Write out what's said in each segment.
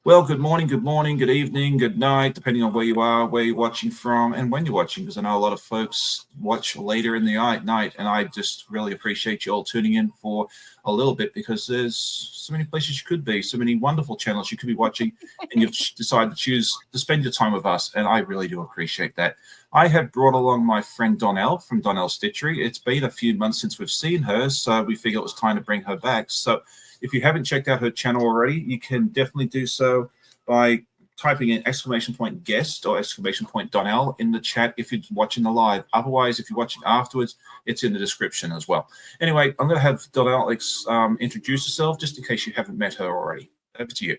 Well, good morning, good evening, good night, depending on where you are, where you're watching from, and when you're watching, because I know a lot of folks watch later in the night, and I just really appreciate you all tuning in for a little bit because there's so many places you could be, so many wonderful channels you could be watching, and you've decided to choose to spend your time with us, and I really do appreciate that. I have brought along my friend Donnell from Donnell Stitchery. It's been a few months since we've seen her, so we figured it was time to bring her back. So if you haven't checked out her channel already, you can definitely do so by typing in exclamation point guest or exclamation point Donnell in the chat if you're watching the live. Otherwise, if you're watching afterwards, it's in the description as well. Anyway, I'm going to have Donnell introduce herself just in case you haven't met her already. Over to you.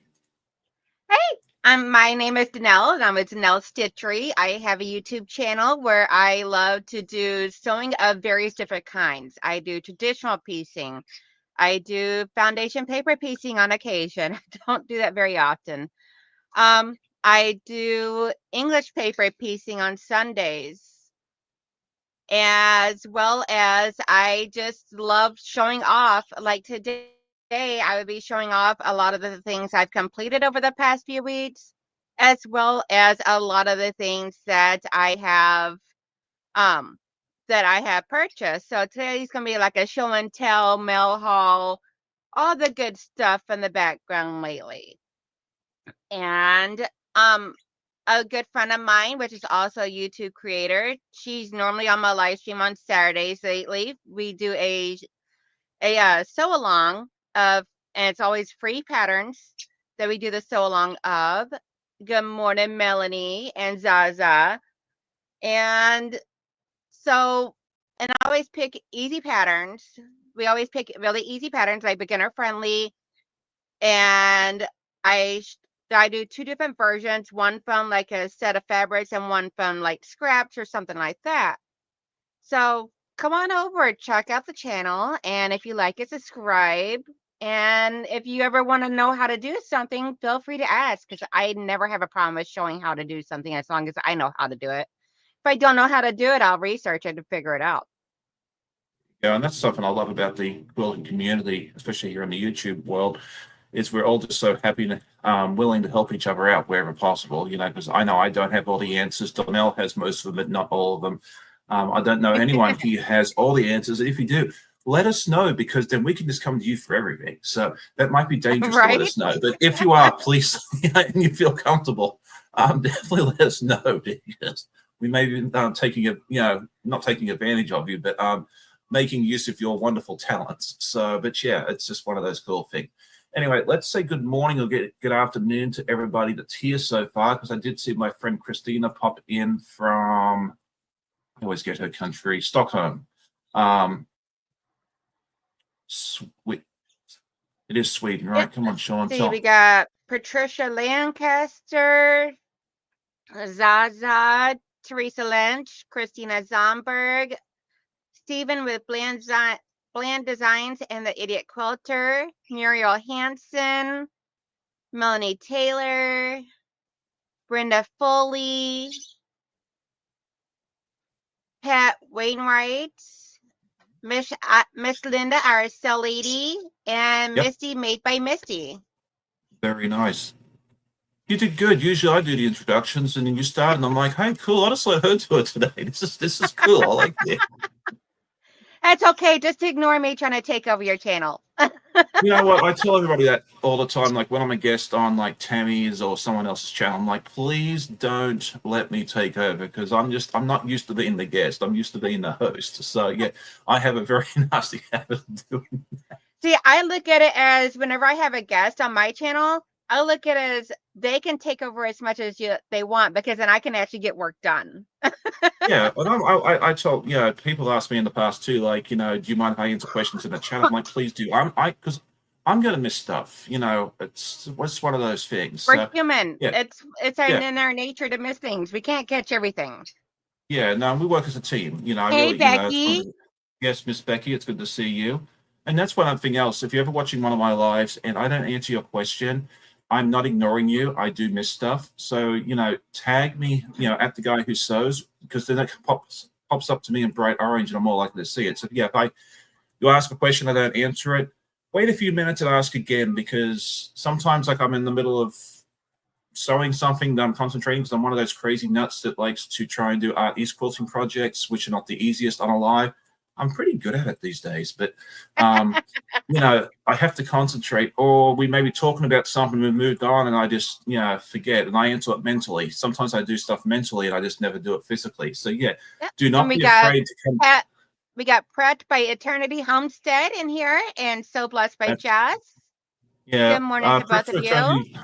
Hey, my name is Donnell, and I'm with Donnell Stitchery. I have a YouTube channel where I love to do sewing of various different kinds. I do traditional piecing. I do foundation paper piecing on occasion. I don't do that very often. I do English paper piecing on Sundays, as well as I just love showing off. Like today, I would be showing off a lot of the things I've completed over the past few weeks, as well as a lot of the things um that I have purchased. So today's gonna be like a show and tell, mail haul, all the good stuff in the background lately. And a good friend of mine, which is also a YouTube creator, she's normally on my live stream on Saturdays lately. We do a sew along of, and it's always free patterns that we do the sew along of. Good morning, Melanie and Zaza. And so, and I always pick easy patterns. We always pick really easy patterns, like beginner friendly. And I I do two different versions, one from like a set of fabrics and one from like scraps or something like that. So come on over, check out the channel, and if you like it, subscribe. And if you ever want to know how to do something, feel free to ask, because I never have a problem with showing how to do something as long as I know how to do it. If I don't know how to do it, I'll research it to figure it out. Yeah, and that's something I love about the quilting community, especially here in the YouTube world, is we're all just so happy and willing to help each other out wherever possible, because I know I don't have all the answers. Donnell has most of them, but not all of them. I don't know anyone who has all the answers. And if you do, let us know, because then we can just come to you for everything. So that might be dangerous to let Right? us know. But if you are, please, and you feel comfortable, definitely let us know, because we may be taking not taking advantage of you, but making use of your wonderful talents. So, but yeah, it's just one of those cool things. Anyway, let's say good morning or good afternoon to everybody that's here so far, because I did see my friend Christina pop in from, I always get her country, Stockholm. Sweet. It is Sweden, Yep. right? Come on, Sean. See, we got Patricia Lancaster, Zaza, Teresa Lynch, Christina Zomberg, Stephen with Bland Designs and the Idiot Quilter, Muriel Hanson, Melanie Taylor, Brenda Foley, Pat Wainwright, Miss Linda, our cell lady, and Yep, Misty Made by Misty. very nice. You did good. Usually I do the introductions and then you start and I'm like, hey, cool. I'll just let her do it today. This is cool. I like it. That's okay. Just ignore me trying to take over your channel. You know what? I tell everybody that all the time. Like when I'm a guest on like Tammy's or someone else's channel, I'm like, please don't let me take over, because I'm not used to being the guest. I'm used to being the host. So yeah, I have a very nasty habit of doing. See, I look at it as whenever I have a guest on my channel, I look at it as they can take over as much as they want, because then I can actually get work done. Yeah, and I told, people asked me in the past too, like, do you mind if I answer questions in the chat? I'm like, please do. Because I'm gonna miss stuff. It's one of those things. We're So human. yeah, It's yeah, in our nature to miss things. We can't catch everything. yeah. No, we work as a team. I Hey, really, it's one of Becky. the, yes, Miss Becky, it's good to see you. And that's one other thing else. If you're ever watching one of my lives and I don't answer your question, I'm not ignoring you. I do miss stuff. So, tag me, at the guy who sews, because then it pops up to me in bright orange and I'm more likely to see it. So yeah, if you ask a question, I don't answer it, wait a few minutes and ask again, because sometimes like I'm in the middle of sewing something that I'm concentrating, because I'm one of those crazy nuts that likes to try and do art East quilting projects, which are not the easiest on a live. I'm pretty good at it these days, but you know, I have to concentrate, or we may be talking about something, we've moved on, and I just, you know, forget, and I answer it mentally. Sometimes I do stuff mentally and I just never do it physically. So yeah, do not be afraid to come. We got Pratt by Eternity Homestead in here, and So Blessed by Jazz. Yeah. Good morning to both of you.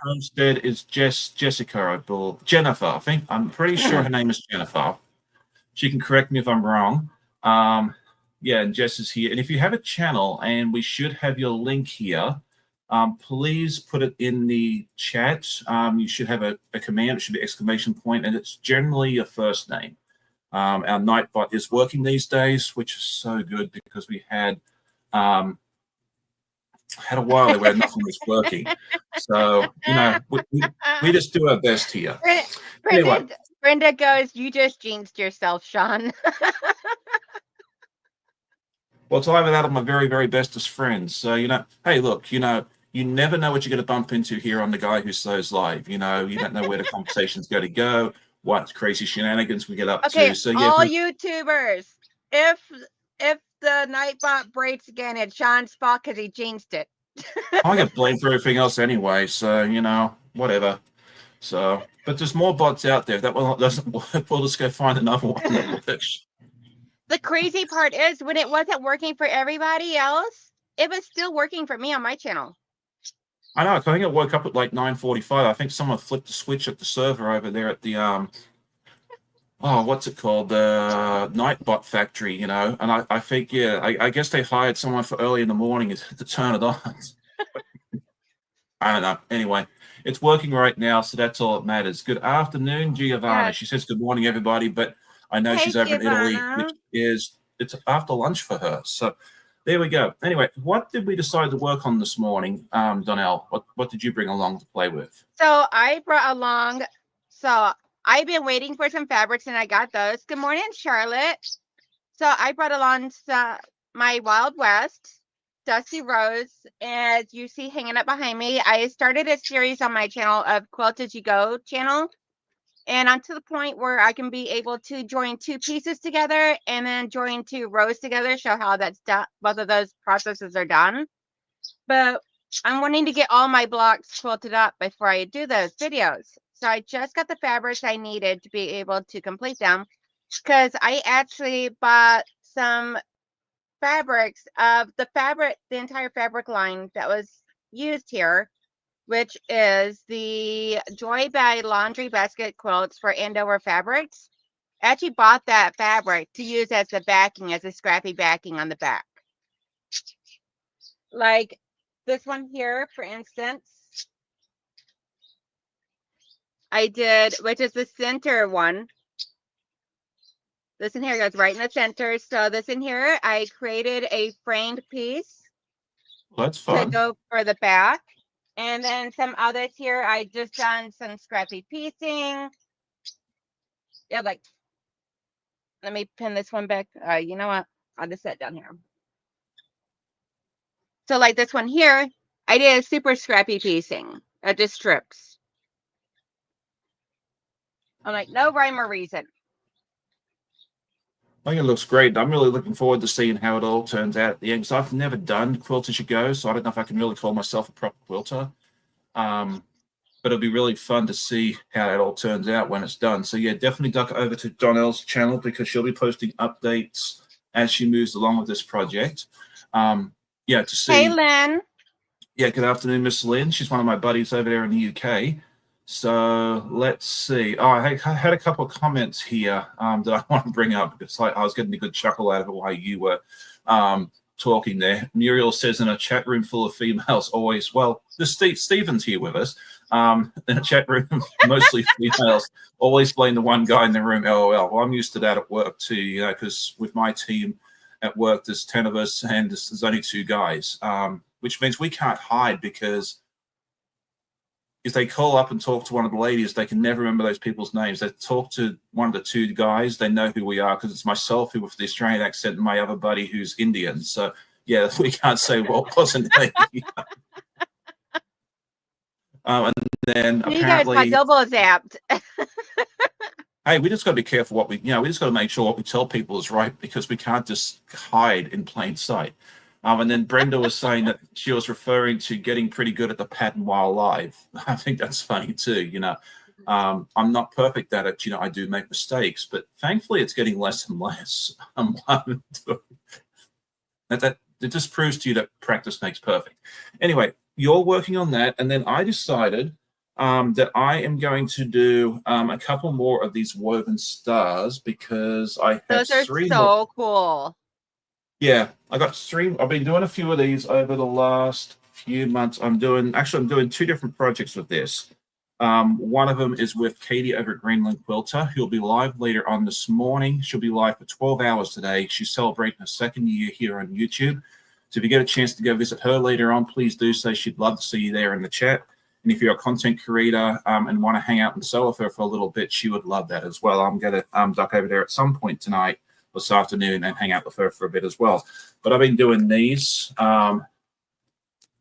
Homestead is Jessica, I believe. Jennifer, I think. I'm pretty sure her name is Jennifer. She can correct me if I'm wrong. Yeah, and Jess is here. And if you have a channel, and we should have your link here, please put it in the chat. You should have a command. It should be exclamation point, and it's generally your first name. Our Nightbot is working these days, which is so good, because we had a while there where nothing was working. So, you know, we just do our best here. Brenda goes, "You just jinxed yourself, Sean." Well, it's either that or my very, very bestest friends. So, you know, hey, look, you know, you never know what you're going to bump into here on The Guy Who Sews Live. You know, you don't know where the conversation's going to go, what crazy shenanigans we get up to. So, yeah, all YouTubers, if the Nightbot breaks again, it's Sean's fault because he jinxed it. I get blamed for everything else anyway, so, you know, whatever. So, but there's more bots out there. If that one doesn't work, we'll just go find another one that works. The crazy part is, when it wasn't working for everybody else, it was still working for me on my channel. I know. I think it woke up at like 9:45. I think someone flipped the switch at the server over there at the oh, what's it called? The Nightbot factory, you know. And I think, yeah, I guess they hired someone for early in the morning to turn it on. I don't know. Anyway, it's working right now, so that's all that matters. Good afternoon, Giovanna. Yeah. She says good morning, everybody, but I know she's over in Italy, which is, it's after lunch for her. So there we go. Anyway, what did we decide to work on this morning, Donnell? What did you bring along to play with? So I brought along, so I've been waiting for some fabrics, and I got those. Good morning, Charlotte. So I brought along my Wild West, Dusty Rose, as you see hanging up behind me. I started a series on my channel of Quilt As You Go channel. And I'm to the point where I can be able to join two pieces together and then join two rows together, show how that's done. Both of those processes are done. But I'm wanting to get all my blocks quilted up before I do those videos. So I just got the fabrics I needed to be able to complete them, because I actually bought some fabrics of the entire fabric line that was used here, which is the Joy by Laundry Basket Quilts for Andover Fabrics. I actually bought that fabric to use as the backing, as a scrappy backing on the back. Like this one here, for instance, I did, which is the center one. This in here goes right in the center. So this in here, I created a framed piece. Well, that's fun. To go for the back. And then some others here, I just done some scrappy piecing. Yeah, like, let me pin this one back. You know what? I'll just set it down here. So like this one here, I did a super scrappy piecing. Just strips. I'm like, no rhyme or reason. I think it looks great. I'm really looking forward to seeing how it all turns out at the end, because I've never done Quilt As You Go, so I don't know if I can really call myself a proper quilter. But it'll be really fun to see how it all turns out when it's done. So yeah, definitely duck over to Donnell's channel, because she'll be posting updates as she moves along with this project. Yeah, to see. Hey, Lynn. Yeah, good afternoon, Miss Lynn. She's one of my buddies over there in the UK. So let's see. Oh, I had a couple of comments here that I want to bring up, because I was getting a good chuckle out of it while you were talking there. Muriel says, in a chat room full of females, always, well, there's Stephen's here with us. In a chat room, mostly females, always blame the one guy in the room, LOL. Well, I'm used to that at work too, you know, because with my team at work, there's 10 of us and there's only 2 guys, which means we can't hide, because if they call up and talk to one of the ladies, they can never remember those people's names. They talk to one of the 2 guys, they know who we are, because it's myself who with the Australian accent and my other buddy who's Indian. So yeah, we can't say, well, it wasn't me. And then You guys got apparently, double zapped. hey, we just got to be careful what we just got to make sure what we tell people is right, because we can't just hide in plain sight. And then Brenda was saying that she was referring to getting pretty good at the pattern while live. I think that's funny too. I'm not perfect at it. I do make mistakes, but thankfully it's getting less and less. That it just proves to you that practice makes perfect. Anyway, you're working on that, and then I decided that I am going to do a couple more of these woven stars, because I have Those are three more. so cool. Yeah, I got three. I've been doing a few of these over the last few months. I'm doing two different projects with this. One of them is with Katie over at Greenland Quilter, who'll be live later on this morning. She'll be live for 12 hours today. She's celebrating her second year here on YouTube. So if you get a chance to go visit her later on, please do so. She'd love to see you there in the chat. And if you're a content creator and want to hang out and sew with her for a little bit, she would love that as well. I'm going to duck over there at some point tonight, this afternoon, and hang out with her for a bit as well. But I've been doing these.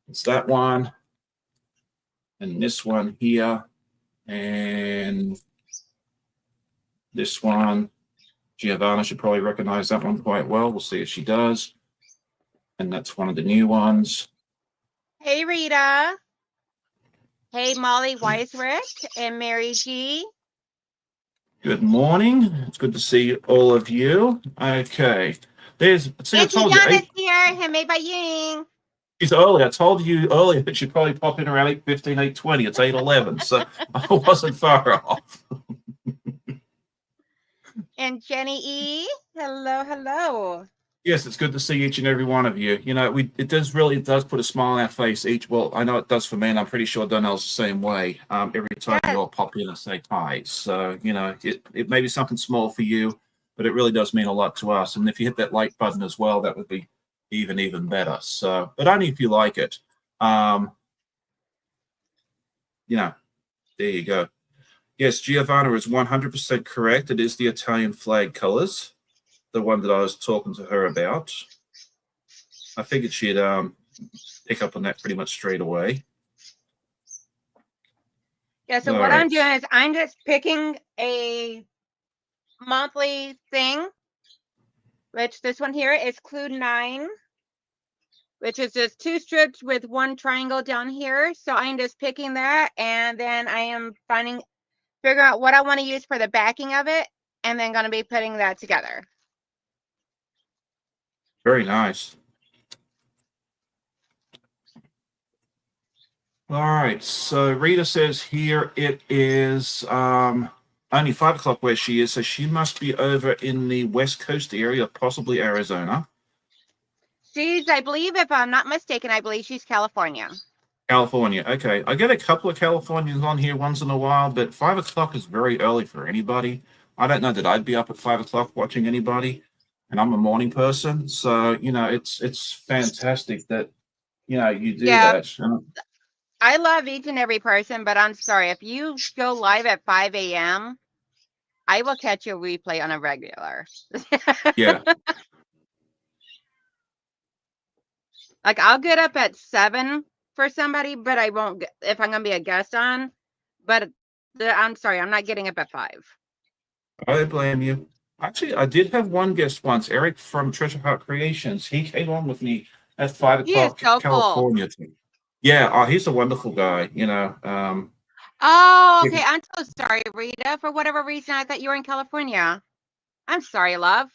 It's that one and this one here and this one. Giovanna should probably recognize that one quite well. We'll see if she does. And that's one of the new ones. Hey, Rita. Hey, Molly Weisrick and Mary G. Good morning. It's good to see all of you. Okay. See, I told you. Donna's here, handmade by Ying. She's early. I told you earlier that she'd probably pop in around 8:15, 8:20. It's 8:11, so I wasn't far off. And Jenny E. Hello, hello. Yes, it's good to see each and every one of you. It does put a smile on our face well, I know it does for me, and I'm pretty sure Donnell's the same way. Every time you all pop in and say hi. So, it may be something small for you, but it really does mean a lot to us. And if you hit that like button as well, that would be even better. So, but only if you like it. There you go. Yes, Giovanna is 100% correct. It is the Italian flag colors, the one that I was talking to her about. I figured she'd pick up on that pretty much straight away. Yeah, so what I'm doing is I'm just picking a monthly thing, which this one here is Clue 9, which is just 2 strips with 1 triangle down here. So I'm just picking that, and then I am figuring out what I want to use for the backing of it, and then going to be putting that together. Very nice. All right, so Rita says here it is only 5 o'clock where she is, so she must be over in the West Coast area, possibly Arizona. I believe, if I'm not mistaken, I believe she's California. California, okay. I get a couple of Californians on here once in a while, but 5 o'clock is very early for anybody. I don't know that I'd be up at 5 o'clock watching anybody, and I'm a morning person, so it's fantastic that you do that. I love each and every person, but I'm sorry, if you go live at 5 a.m., I will catch your replay on a regular. Yeah. Like, I'll get up at 7 for somebody, but I won't if I'm going to be a guest on. But I'm sorry, I'm not getting up at 5. I don't blame you. Actually, I did have one guest once, Eric from Treasure Heart Creations. He came on with me at 5 o'clock so California. Cool. Yeah, he's a wonderful guy, Oh, okay. I'm so sorry, Rita. For whatever reason, I thought you were in California. I'm sorry, love.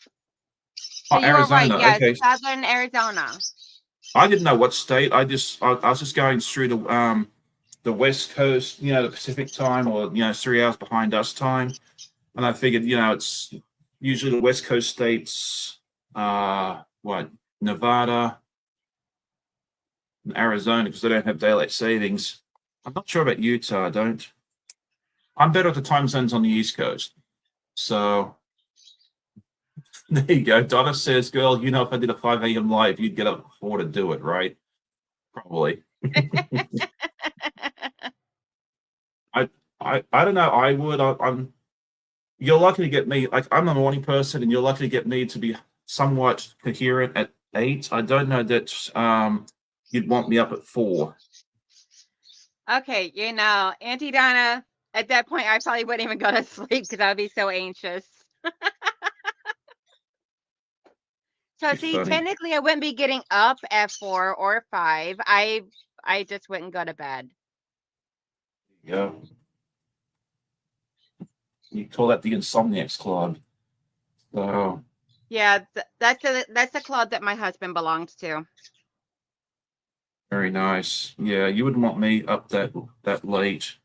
So you were right. Yes, okay. Southern Arizona. I didn't know what state. I was just going through the West Coast, the Pacific time, or 3 hours behind us time, and I figured, it's usually the West Coast states, Nevada, and Arizona, because they don't have daylight savings. I'm not sure about Utah. I don't. I'm better at the time zones on the East Coast. So there you go. Donna says, girl, if I did a 5 a.m. live, you'd get up before to do it, right? Probably. I don't know. I would. You're lucky to get me. Like, I'm a morning person, and you're lucky to get me to be somewhat coherent at 8. I don't know that you'd want me up at 4. Okay, Auntie Donna, at that point, I probably wouldn't even go to sleep because I'd be so anxious. So Be see, funny. technically, I wouldn't be getting up at 4 or 5. I just wouldn't go to bed. Yeah. You call that the Insomniacs Club. So Yeah, that's the club that my husband belongs to. very nice. Yeah, you wouldn't want me up that late.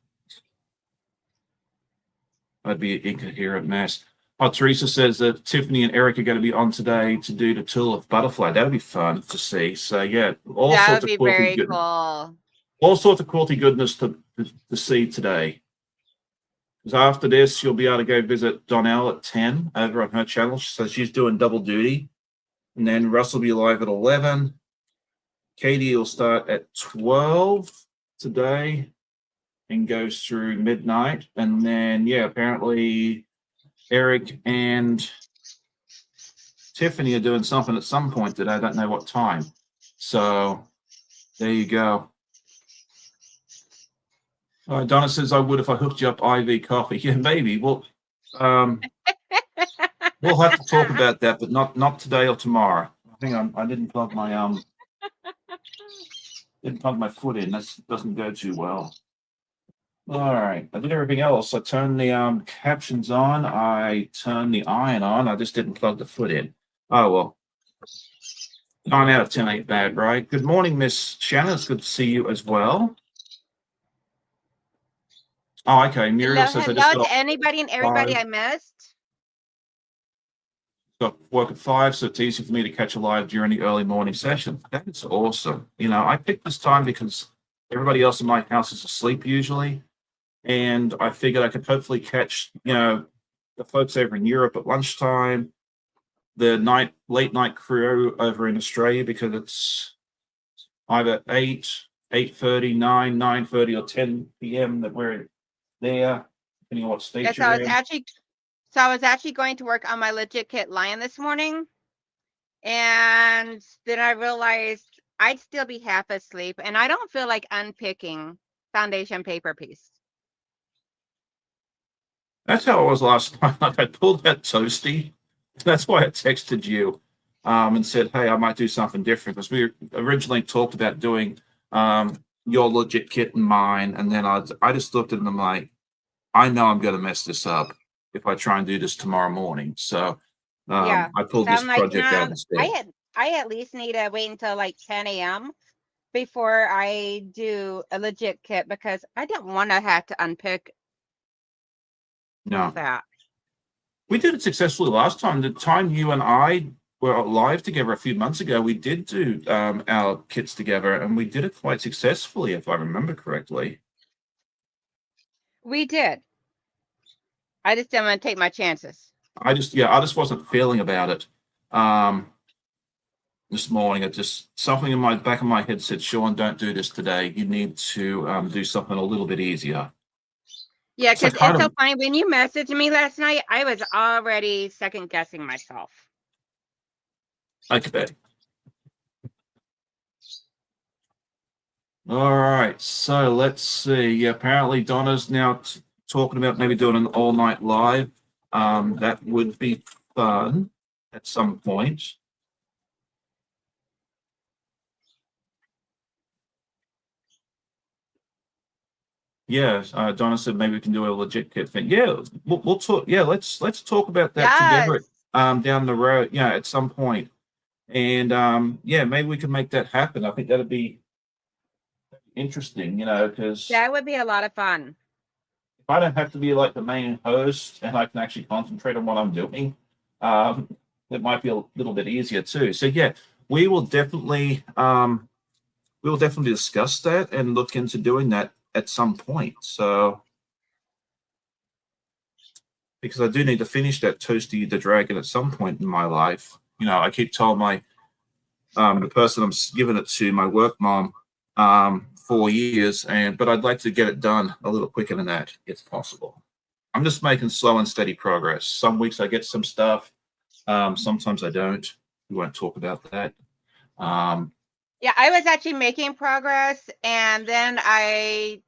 I'd be an incoherent mess. Oh, Teresa says that Tiffany and Eric are going to be on today to do the Tulip Butterfly. That'd be fun to see. So yeah, That would be very cool. all sorts of quality goodness to see today. Because after this, you'll be able to go visit Donnell at 10 over on her channel. So she's doing double duty. And then Russ will be live at 11. Katie will start at 12 today and goes through midnight. And then, yeah, apparently Eric and Tiffany are doing something at some point today. I don't know what time. So there you go. Donna says I would if I hooked you up IV coffee. Yeah, maybe. Well, we'll have to talk about that, but not today or tomorrow. Hang on, I didn't plug my foot in. That doesn't go too well. All right, I did everything else. I turned the captions on. I turned the iron on. I just didn't plug the foot in. Oh well. 9 out of 10 ain't bad, right? Good morning, Miss Shannon. It's good to see you as well. Oh, okay. Muriel Hello, says I hello just got to off anybody and everybody I missed. got work at 5, so it's easy for me to catch a live during the early morning session. That's awesome. I picked this time because everybody else in my house is asleep usually, and I figured I could hopefully catch the folks over in Europe at lunchtime, the late night crew over in Australia because it's either 8, 8:30, 9, 9:30, or 10 p.m. that we're there, depending on what state Yes, I you're was in. actually going to work on my legit kit lion this morning, and then I realized I'd still be half asleep, and I don't feel like unpicking foundation paper piece. That's how it was last night. Like I pulled that toasty. That's why I texted you and said, hey, I might do something different because we originally talked about doing your legit kit and mine. And then I just looked at them like, I know I'm going to mess this up if I try and do this tomorrow morning. So Yeah. I pulled So this I'm like, project out no, instead. I at least need to wait until like 10 a.m. before I do a legit kit because I don't want to have to unpick all No, that. we did it successfully last time. The time you and I were live together a few months ago, we did do our kits together and we did it quite successfully, if I remember correctly. We did. I just didn't want to take my chances. I just wasn't feeling about it. This morning, it just something in my back of my head said, Sean, don't do this today. You need to do something a little bit easier. Yeah, So because it's so funny. When you messaged me last night, I was already second guessing myself. okay. All right, so let's see. Yeah, apparently Donna's now talking about maybe doing an all-night live. That would be fun at some point. Yeah, Donna said maybe we can do a legit kit thing. Yeah, we'll talk. Yeah, let's talk about that together. Yes. Down the road. Yeah, at some point. And yeah, maybe we can make that happen. I think that'd be interesting. Because That would be a lot of fun. if I don't have to be like the main host and I can actually concentrate on what I'm doing, it might be a little bit easier too. So yeah, we will definitely discuss that and look into doing that at some point. So because I do need to finish that Toasty the Dragon at some point in my life. I keep telling my the person I'm giving it to, my work mom, 4 years, but I'd like to get it done a little quicker than that if possible. I'm just making slow and steady progress. Some weeks I get some stuff, sometimes I don't. We won't talk about that. Yeah, I was actually making progress, and then I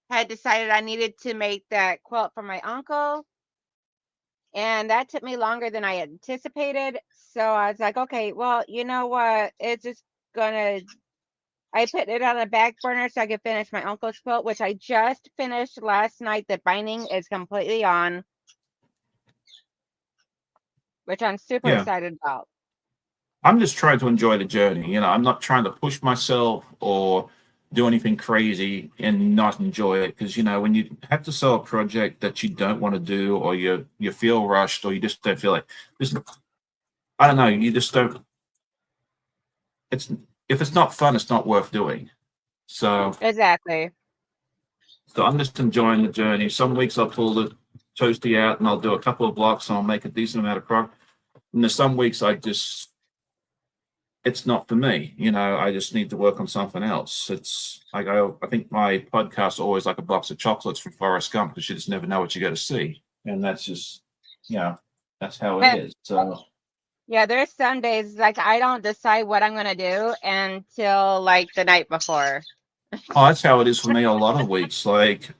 had decided I needed to make that quilt for my uncle, and that took me longer than I anticipated. So I was like, okay, well, you know what? It's just gonna. I put it on a back burner so I could finish my uncle's quilt, which I just finished last night. The binding is completely on, which I'm super Yeah. excited about. I'm just trying to enjoy the journey. I'm not trying to push myself or do anything crazy and not enjoy it. Because when you have to sell a project that you don't want to do, or you feel rushed, or you just don't feel like this, I don't know. You just don't. It's if it's not fun, it's not worth doing. So, Exactly. so I'm just enjoying the journey. Some weeks I'll pull the toasty out and I'll do a couple of blocks and I'll make a decent amount of progress. And there's some weeks it's not for me. I just need to work on something else. I think my podcast always like a box of chocolates from Forrest Gump, because you just never know what you go to see. And that's just, that's how it And is. So, yeah, there's some days like I don't decide what I'm gonna do until like the night before. that's how it is for me a lot of weeks. Like,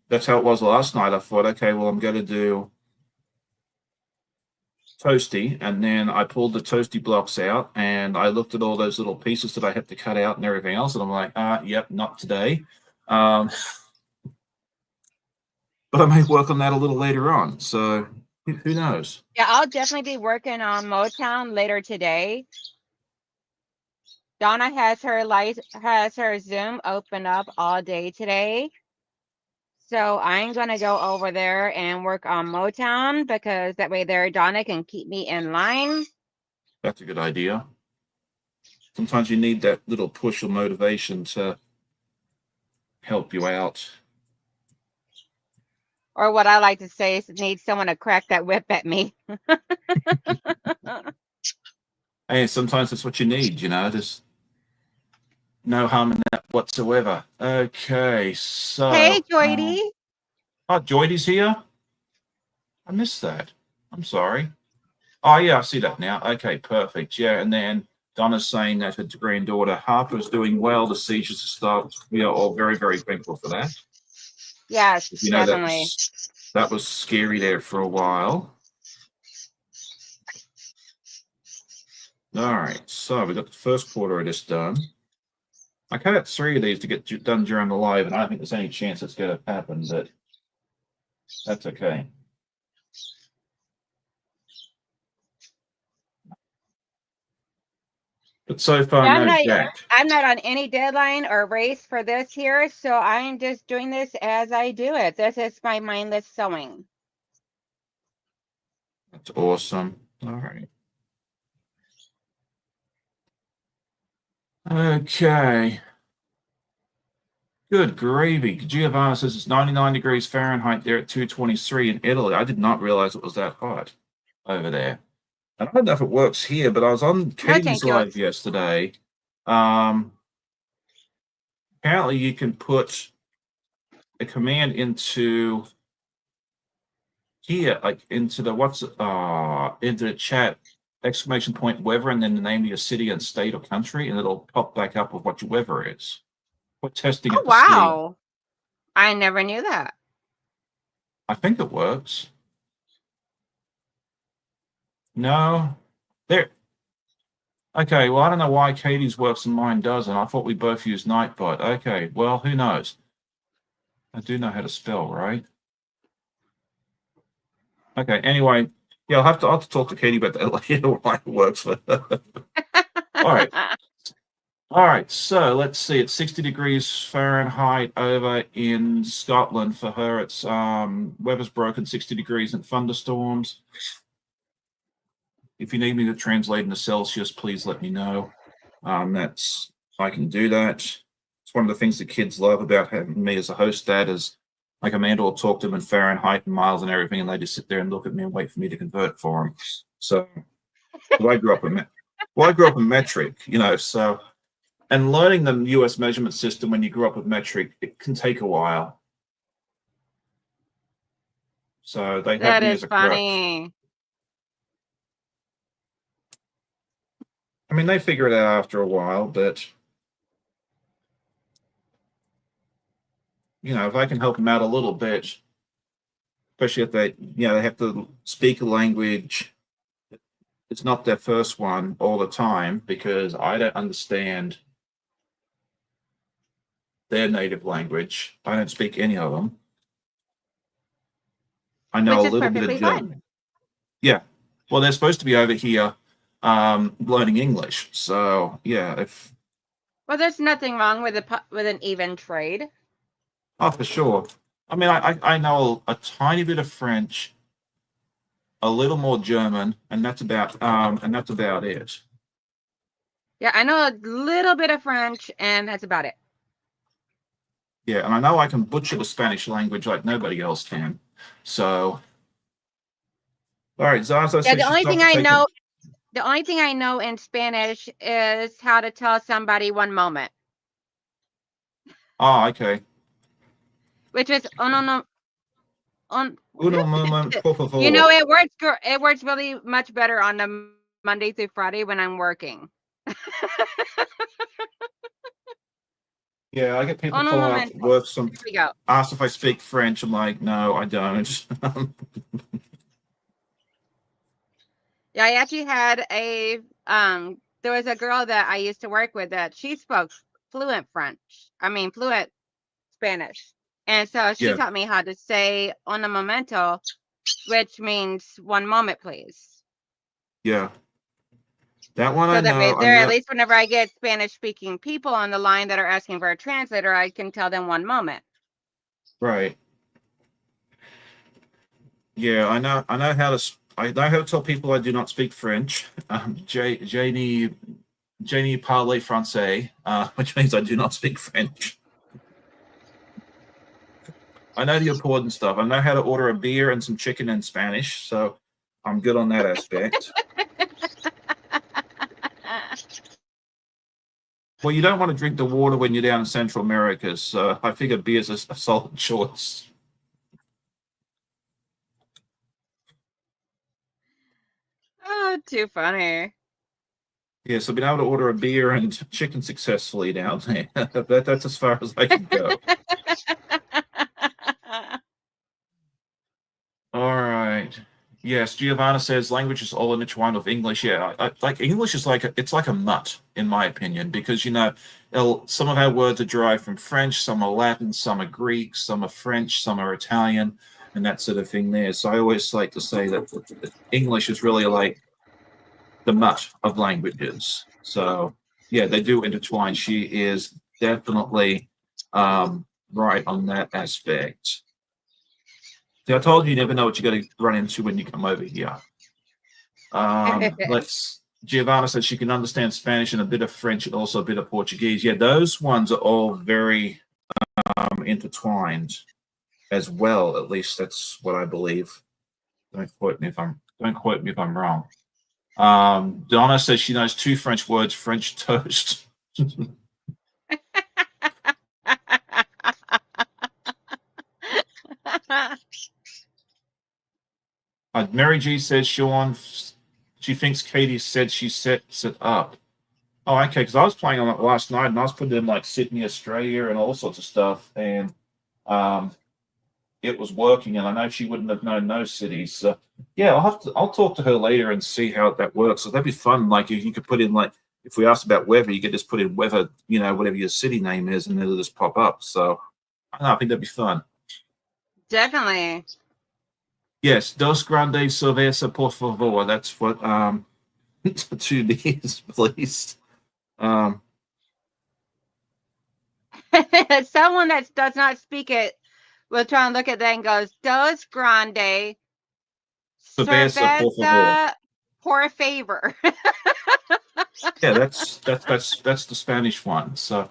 that's how it was last night. I thought, okay, well, I'm going to do toasty, and then I pulled the toasty blocks out and I looked at all those little pieces that I had to cut out and everything else, and I'm like, yep, not today. Um, but I may work on that a little later on. So who knows? Yeah, I'll definitely be working on Motown later today. Donna has her Zoom open up all day today. So I'm gonna go over there and work on Motown, because that way there Donna can keep me in line. That's a good idea. Sometimes you need that little push or motivation to help you out. Or what I like to say is need someone to crack that whip at me. Hey, sometimes that's what you need, just no harm in that whatsoever. Okay, Hey so Joydy. Joydy's here. I missed that. I'm sorry. Oh, yeah, I see that now. Okay, perfect. Yeah, and then Donna's saying that her granddaughter Harper's doing well. The seizures have stopped. We are all very, very thankful for that. Yes, That definitely. was scary there for a while. All right, so we got the first quarter of this done. I cut out 3 of these to get done during the live, and I don't think there's any chance it's going to happen, but that's okay. But so far, Yeah, no jack. I'm not on any deadline or race for this here, so I'm just doing this as I do it. This is my mindless sewing. That's awesome. All right. Okay. Good gravy. Giovanna says it's 99 degrees Fahrenheit there at 223 in Italy. I did not realize it was that hot over there. And I don't know if it works here, but I was on No, Katie's thank you. live yesterday. Um, Apparently you can put a command into here, like into the chat, exclamation point weather, and then the name of your city and state or country, and it'll pop back up with what your weather is. We're testing Oh it to see. wow. I never knew that. I think it works. No, there. Okay, well, I don't know why Katie's works and mine doesn't. I thought we both used Nightbot. Okay, well, who knows? I do know how to spell, right? Okay, anyway, yeah, I'll have to talk to Katie about that later, why it works for her. All right. All right, so let's see. It's 60 degrees Fahrenheit over in Scotland for her. It's weather's broken, 60 degrees and thunderstorms. If you need me to translate into Celsius, please let me know. I can do that. It's one of the things the kids love about having me as a host. That is, like, Amanda will talk to them in Fahrenheit and miles and everything, and they just sit there and look at me and wait for me to convert for them. So, I grew up in metric, so. And learning the US measurement system when you grew up with metric, it can take a while. So they have That me is as a crutch. funny. I mean, they figure it out after a while, but if I can help them out a little bit, especially if they have to speak a language. It's not their first one all the time because I don't understand their native language. I don't speak any of them. I know which a is little bit of perfectly fine. German. Yeah. Well, they're supposed to be over here learning English. So yeah, if Well, there's nothing wrong with an even trade. oh for sure. I mean, I know a tiny bit of French, a little more German, and that's about it. Yeah, I know a little bit of French, and that's about it. Yeah, and I know I can butcher the Spanish language like nobody else can. So, all right, Zaza Yeah, says she's got to take the only thing I know in Spanish is how to tell somebody one moment, Oh, okay. which is on. Uno moment, por favor. You know, it works really much better on the Monday through Friday when I'm working. Yeah, I get people On un calling up momento. work There we go. ask if I speak French. I'm like, no, I don't. Yeah, I actually had there was a girl that I used to work with that she spoke fluent fluent Spanish. And so she Yeah, taught me how to say un momento, which means one moment, please. yeah. That one So I that way know. I there, at know. least whenever I get Spanish speaking people on the line that are asking for a translator, I can tell them one moment. Right. Yeah, I know how to. I know how to tell people I do not speak French. Janie parle français, which means I do not speak French. I know the important stuff. I know how to order a beer and some chicken in Spanish, so I'm good on that aspect. Well, you don't want to drink the water when you're down in Central America, so I figure beer's a solid choice. Oh, too funny. Yeah, so being able to order a beer and chicken successfully down there, that's as far as I can go. All right. Yes, Giovanna says language is all intertwined with English. Yeah, like English is it's like a nut, in my opinion, because some of our words are derived from French, some are Latin, some are Greek, some are French, some are Italian, and that sort of thing there. So I always like to say that English is really like the nut of languages. So yeah, they do intertwine. She is definitely right on that aspect. See, I told you never know what you're going to run into when you come over here. Giovanna says she can understand Spanish and a bit of French and also a bit of Portuguese. Yeah, those ones are all very intertwined as well. At least that's what I believe. Don't quote me if I'm wrong. Donna says she knows two French words: French toast. Mary G says she thinks Katie said she sets it up. Oh, okay. Because I was playing on it last night, and I was putting in like Sydney, Australia, and all sorts of stuff, and um, it was working. And I know she wouldn't have known those cities. So yeah, I'll talk to her later and see how that works. So that'd be fun. Like if you could put in like if we asked about weather, you could just put in weather, whatever your city name is, and it'll just pop up. So I think that'd be fun. Definitely. Yes, dos grandes cerveza por favor. That's what to these, please. Someone that does not speak it will try and look at that and goes, Dos grande Cerveza por favor. cerveza por favor. Yeah, that's the Spanish one. So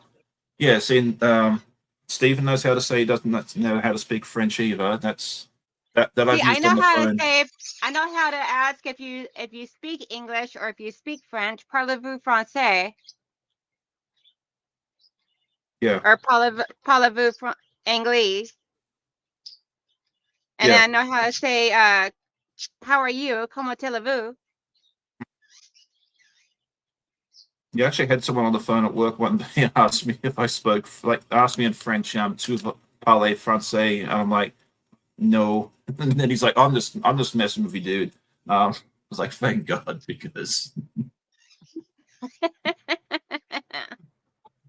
yes, Stephen knows how to say he doesn't know how to speak French either. That See, I've used on the phone. I know how to ask if you speak English or if you speak French, parlez-vous français? Yeah, Or parlez-vous anglais? And yeah. then I know how to say how are you? Comment allez-vous? You actually had someone on the phone at work one day ask me if I spoke asked me in French, parlez français? And I'm like, no. And then he's like, I'm just messing with you, dude. I was like, thank God, because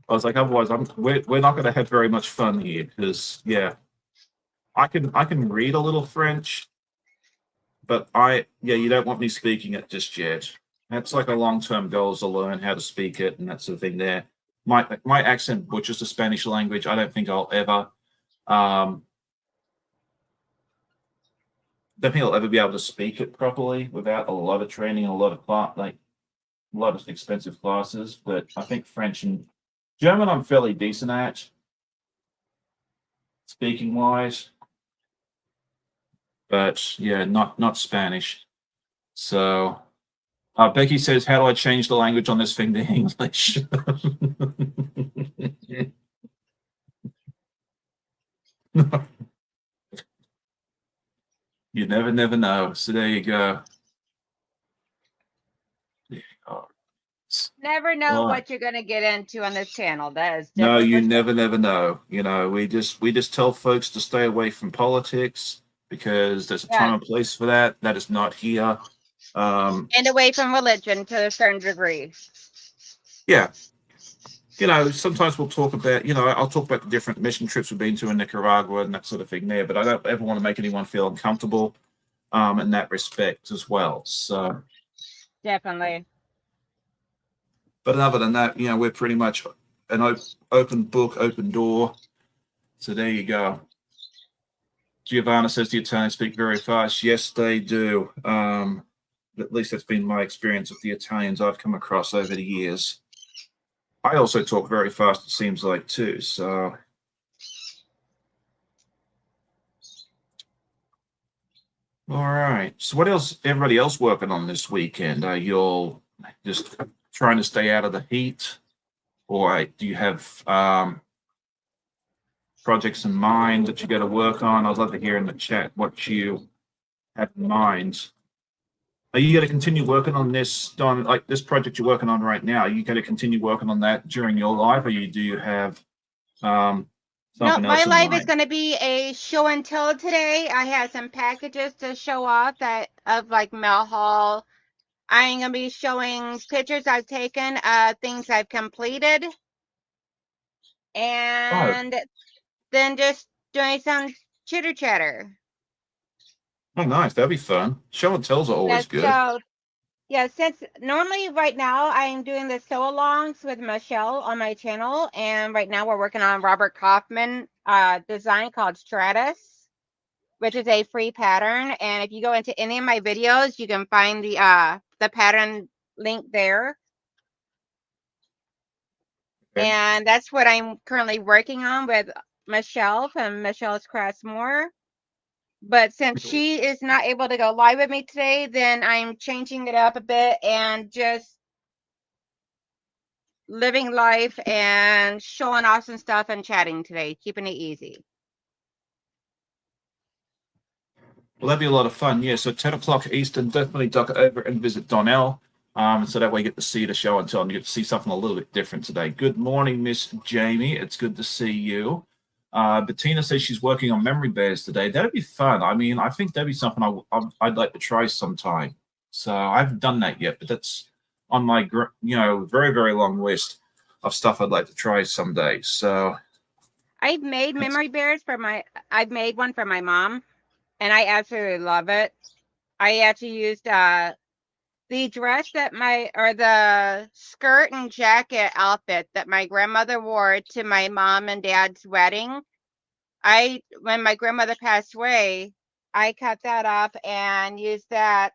I was like, otherwise, we're not going to have very much fun here. Because yeah, I can read a little French, but you don't want me speaking it just yet. That's like a long-term goal is to learn how to speak it and that sort of thing. There, my accent butchers the Spanish language. I don't think I'll ever um, don't think I'll ever be able to speak it properly without a lot of training, a lot of a lot of expensive classes. But I think French and German I'm fairly decent at speaking wise, but yeah, not Spanish. So Becky says, "How do I change the language on this thing to English?" You never know. So there you go. Oh, Never know all right. what you're going to get into on this channel. That is No, definitely you for sure. never know. We just tell folks to stay away from politics because there's a time Yes. and place for that. That is not here. And away from religion to a certain degree. Yeah, sometimes we'll talk about, I'll talk about the different mission trips we've been to in Nicaragua and that sort of thing there, but I don't ever want to make anyone feel uncomfortable in that respect as well. So, Definitely. but other than that, we're pretty much an open book, open door. So there you go. Giovanna says the Italians speak very fast. Yes, they do. At least that's been my experience with the Italians I've come across over the years. I also talk very fast, it seems like, too. So, all right. So, what else? Everybody else working on this weekend? You'll just trying to stay out of the heat, or do you have projects in mind that you got to work on? I'd love to hear in the chat what you have in mind. Are you going to continue working on this, Don? Like this project you're working on right now? Are you going to continue working on that during your life, or do you have No, something my else in live is mind? going to be a show and tell today. I have some packages to show off that of like mail haul. I'm going to be showing pictures I've taken, things I've completed, Oh, and then just doing some chitter chatter. oh, nice. That'd be fun. Show and tells are Yeah, always good. so yeah, since normally right now I'm doing the sew alongs with Michelle on my channel, and right now we're working on Robert Kaufman design called Stratus, which is a free pattern. And if you go into any of my videos, you can find the pattern link there. Okay. And that's what I'm currently working on with Michelle from Michelle's Crafts More. But since she is not able to go live with me today, then I'm changing it up a bit and just living life and showing off some stuff and chatting today, keeping it easy. Well, that'd be a lot of fun. Yeah, so 10 o'clock Eastern, definitely duck over and visit Donnell. So that way you get to see the show and tell, and you get to see something a little bit different today. Good morning, Miss Jamie. It's good to see you. Bettina says she's working on memory bears today. That'd be fun. I mean, I think that'd be something I'd like to try sometime. So I haven't done that yet, but that's on my very, very long list of stuff I'd like to try someday. So I've made memory bears I've made one for my mom, and I absolutely love it. I actually used the dress the skirt and jacket outfit that my grandmother wore to my mom and dad's wedding. When my grandmother passed away, I cut that up and used that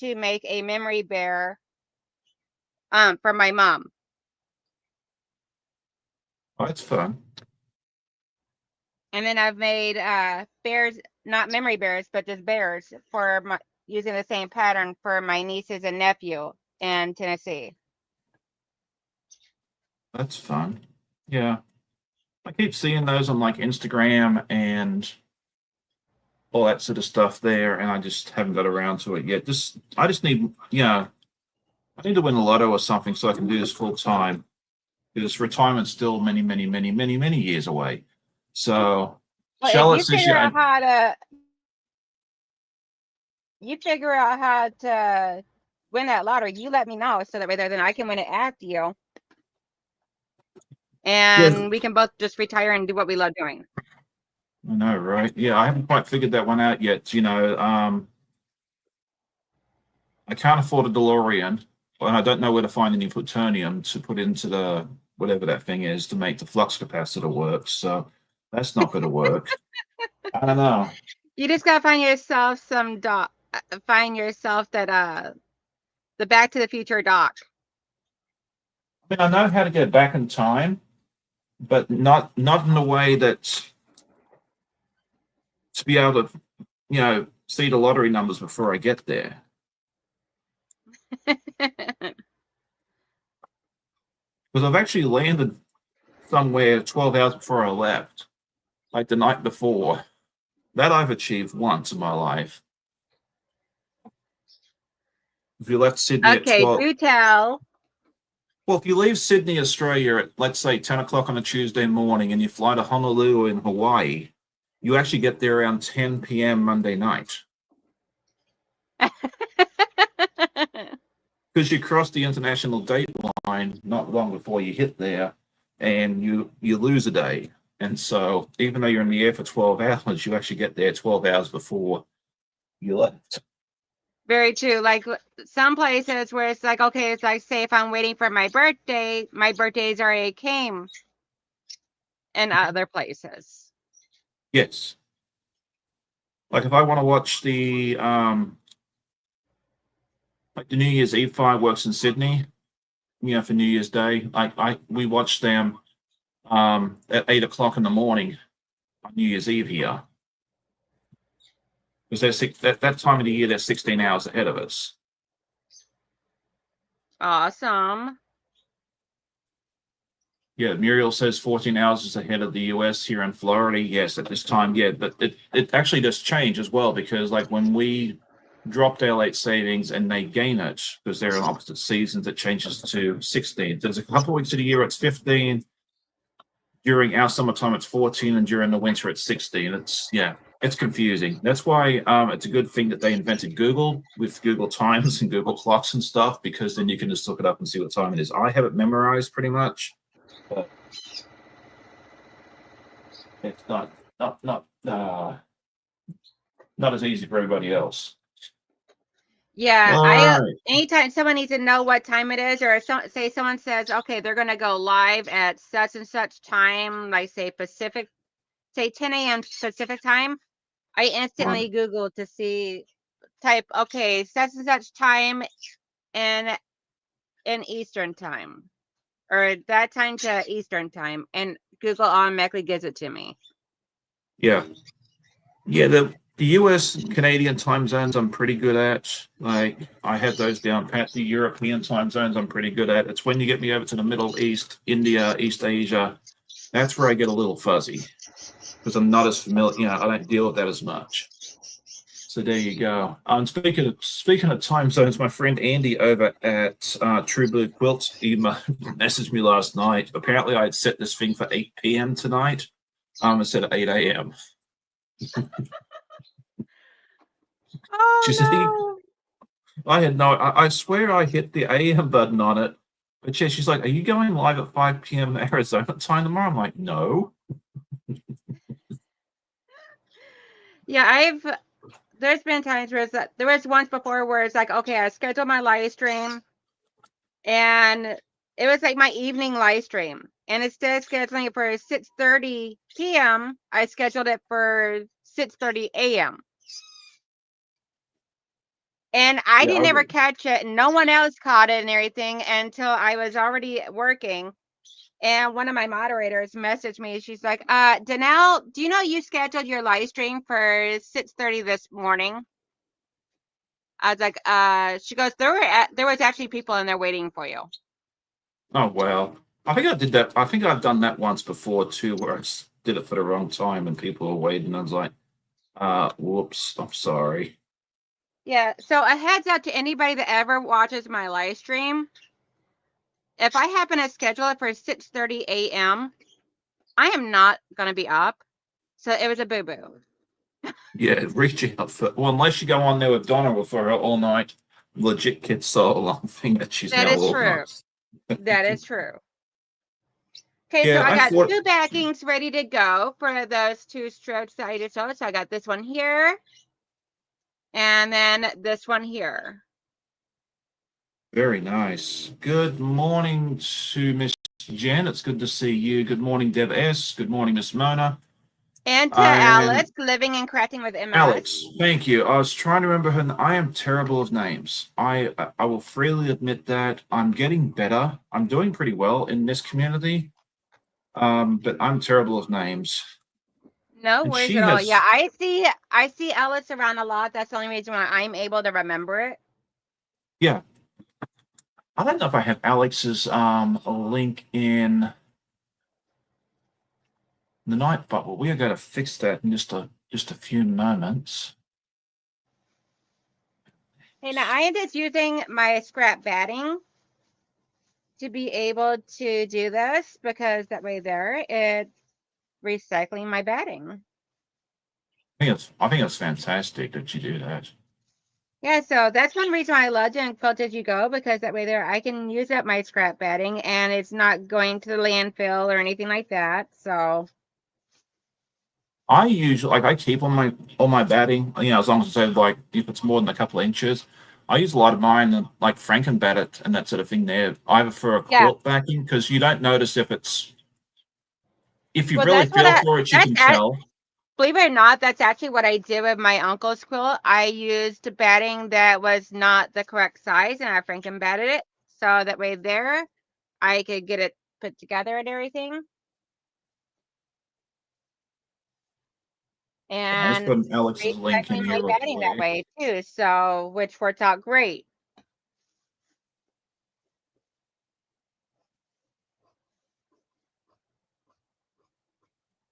to make a memory bear for my mom. that's fun. And then I've made bears, not memory bears, but just bears using the same pattern for my nieces and nephew in Tennessee. That's fun. Yeah. I keep seeing those on like Instagram and all that sort of stuff there, and I just haven't got around to it yet. I just need, I need to win the lotto or something so I can do this full time because retirement's still many, many, many, many, many years away. So Well, if Charlotte says, yeah, you figure out how to win that lottery, you let me know so that way then I can win it after you. And we can both just retire and do what we love doing. I know, right? Yeah, I haven't quite figured that one out yet. I can't afford a DeLorean, and I don't know where to find any plutonium to put into the whatever that thing is to make the flux capacitor work. So that's not going to work. I don't know. You just gotta find yourself that the Back to the Future doc. I mean, I know how to get back in time, but not in a way that to be able to, see the lottery numbers before I get there. Because I've actually landed somewhere 12 hours before I left, like the night before. That I've achieved once in my life. If you left Sydney at Okay, 12. do tell. Well, if you leave Sydney, Australia at, let's say, 10 o'clock on a Tuesday morning and you fly to Honolulu in Hawaii, you actually get there around 10 p.m. Monday night. Because you cross the international date line not long before you hit there, and you lose a day. And so even though you're in the air for 12 hours, you actually get there 12 hours before you left. Very true. Like some places where it's like, okay, it's like, say if I'm waiting for my birthday's already came in other places. Yes. Like if I want to watch the like the New Year's Eve fireworks in Sydney, for New Year's Day, we watched them at 8 o'clock in the morning on New Year's Eve here. Because that time of the year, they're 16 hours ahead of us. Awesome. Yeah, Muriel says 14 hours is ahead of the US here in Florida. Yes, at this time, yeah, but it actually does change as well because like when we drop daylight savings and they gain it because they're in opposite seasons, it changes to 16. There's a couple of weeks of the year it's 15. During our summertime, it's 14, and during the winter, it's 16. It's confusing. That's why it's a good thing that they invented Google with Google Times and Google Clocks and stuff, because then you can just look it up and see what time it is. I have it memorized pretty much, but it's not as easy for everybody else. Yeah, anytime someone needs to know what time it is, or say someone says, okay, they're gonna go live at such and such time, like say 10 a.m. Pacific time, I instantly Google to type, okay, such and such time in Eastern time, or that time to Eastern time, and Google automatically gives it to me. Yeah. The US and Canadian time zones I'm pretty good at. Like I have those down pat. The European time zones I'm pretty good at. It's when you get me over to the Middle East, India, East Asia, that's where I get a little fuzzy because I'm not as familiar. I don't deal with that as much. So there you go. Speaking of time zones, my friend Andy over at True Blue Quilts messaged me last night. Apparently, I had set this thing for 8 p.m. tonight. Instead of 8 a.m. Oh, no. I had no. I swear I hit the AM button on it, but yeah, she's like, "Are you going live at 5 p.m. Arizona time tomorrow?" I'm like, "No." Yeah, there's been times where there was once before where it's like, okay, I scheduled my live stream, and it was like my evening live stream, and instead of scheduling it for 6:30 p.m., I scheduled it for 6:30 a.m. And I didn't ever catch it, and no one else caught it and everything until I was already working. And one of my moderators messaged me. She's like, Donnell, do you know you scheduled your live stream for 6:30 this morning? I was like, she goes, there was actually people in there waiting for you. Oh, well. I think I did that. I think I've done that once before too, where I did it for the wrong time and people were waiting. I was like, whoops, I'm sorry. Yeah. So a heads up to anybody that ever watches my live stream. If I happen to schedule it for 6:30 a.m., I am not going to be up. So it was a boo-boo. Yeah, reach out for, well, unless you go on there with Donnell for her all night legit kid solo thing that she's That now is true. organized. That is true. Okay, so Yeah, I I got thought, 2 backings ready to go for those 2 strips that I just showed. So I got this one here, and then this one here. very nice. Good morning to Miss Jen. It's good to see you. Good morning, Deb S. Good morning, Miss Mona. And to And Alex, living and crafting with MS. Alex, thank you. I was trying to remember her. I am terrible with names. I will freely admit that I'm getting better. I'm doing pretty well in this community, but I'm terrible with names. No And worries she at all. Yeah, has, I see Alex around a lot. That's the only reason why I'm able to remember it. yeah. I don't know if I have Alex's link in the night bubble. We are going to fix that in just a few moments. Hey, now I am just using my scrap batting to be able to do this because that way there it's recycling my batting. I think it's fantastic that you do that. Yeah, so that's one reason why I love doing Quilt As You Go, because that way there I can use up my scrap batting and it's not going to the landfill or anything like that. So I usually like I keep on my batting, as long as it's over, like if it's more than a couple of inches. I use a lot of mine and like Franken bat it and that sort of thing there, either for a yeah, quilt backing, because you don't notice if you well really that's what feel for it, you can tell. believe it or not, that's actually what I did with my uncle's quilt. I used batting that was not the correct size and I Franken batted it. So that way there I could get it put together and everything. I just And put Alex's link in recycling my here real batting that quick. way too. So which worked out great.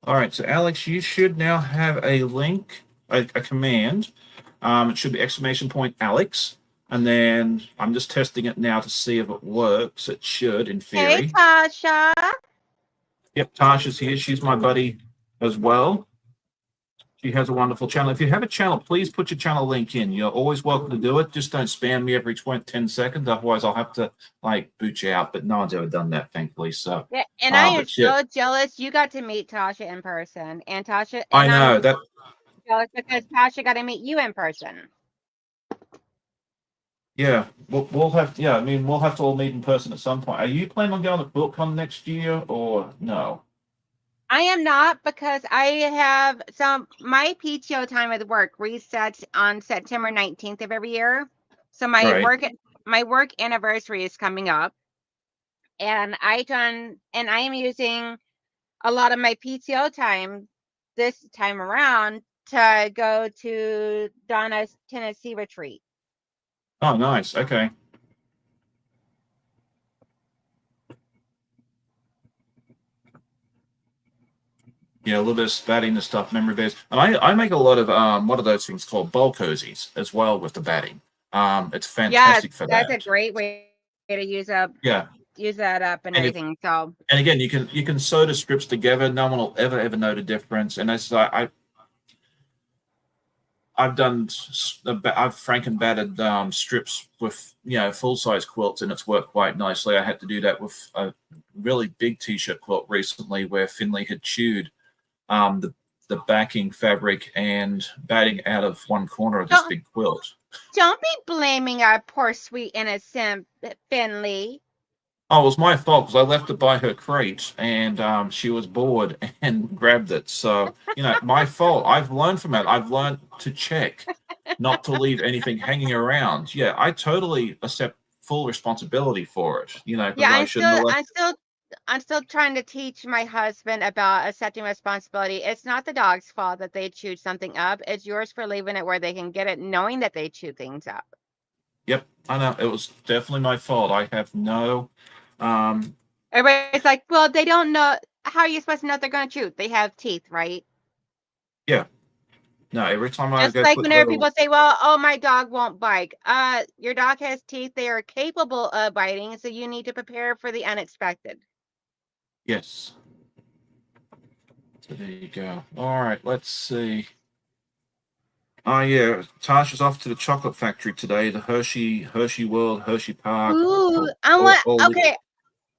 All right, so Alex, you should now have a link, a command. It should be exclamation point Alex. And then I'm just testing it now to see if it works. It should, in Hey theory. Tasha. Yep, Tasha's here. She's my buddy as well. She has a wonderful channel. If you have a channel, please put your channel link in. You're always welcome to do it. Just don't spam me every 10 seconds. Otherwise, I'll have to like boot you out. But no one's ever done that, thankfully. So, Yeah, and I am but yeah, so jealous you got to meet Tasha in person. And Tasha, I and I'm know that. jealous because Tasha got to meet you in person. Yeah, we'll have to, yeah, I mean, we'll have to all meet in person at some point. Are you planning on going to QuiltCon next year or no? I am not because I have my PTO time at work resets on September 19th of every year. So Right. my work anniversary is coming up and I am using a lot of my PTO time this time around to go to Donna's Tennessee retreat. Oh, nice. Okay. Yeah, a little bit of batting and stuff, memory based. And I make a lot of what are those things called? Ball cozies as well with the batting. It's Yes, fantastic for that's a that. great way to use Yeah. that up and And if everything. So and again you can sew the strips together, no one will ever know the difference. And that's I've done I've Franken batted strips with full size quilts and it's worked quite nicely. I had to do that with a really big t-shirt quilt recently where Finley had chewed the backing fabric and batting out of one corner of this don't big quilt. don't be blaming our poor sweet innocent Finley. Oh, it was my fault because I left it by her crate and she was bored and grabbed it. So, my fault. I've learned from it. I've learned to check, not to leave anything hanging around. Yeah, I totally accept full responsibility for it, Yeah, because I shouldn't have left. I'm still trying to teach my husband about accepting responsibility. It's not the dog's fault that they chewed something up. It's yours for leaving it where they can get it, knowing that they chew things up. Yep, I know. It was definitely my fault. I have no. Um, Everybody's like, well, they don't know. How are you supposed to know if they're going to chew? They have teeth, right? yeah, no, every time I Just go like put whenever little. people say, well, oh, my dog won't bite. Your dog has teeth. They are capable of biting. So you need to prepare for the unexpected. Yes. So there you go. All right, let's see. Oh yeah, Tasha's off to the chocolate factory today. The Hershey World, Hershey Park. Ooh, okay.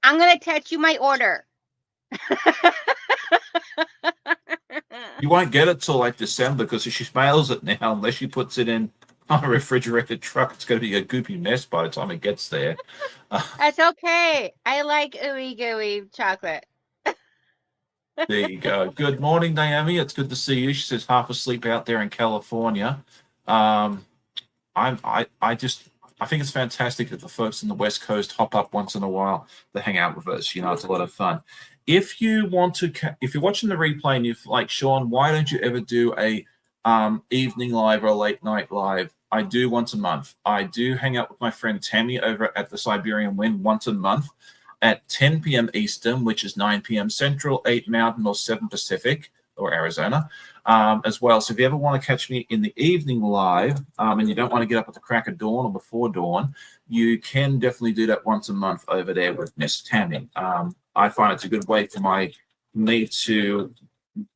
I'm gonna text you my order. You won't get it till like December because if she mails it now, unless she puts it in on a refrigerated truck, it's going to be a goopy mess by the time it gets there. That's okay. I like ooey gooey chocolate. There you go. Good morning, Naomi. It's good to see you. She says half asleep out there in California. Um, I think it's fantastic that the folks in the West Coast hop up once in a while to hang out with us. You know, it's a lot of fun. If you want to, if you're watching the replay and you're like, Sean, why don't you ever do a evening live or a late night live? I do once a month. I do hang out with my friend Tammy over at the Siberian Wind once a month at 10 p.m. Eastern, which is 9 p.m. Central, 8 Mountain, or 7 Pacific, or Arizona, as well. So if you ever want to catch me in the evening live and you don't want to get up at the crack of dawn or before dawn, you can definitely do that once a month over there with Miss Tammy. I find it's a good way for me to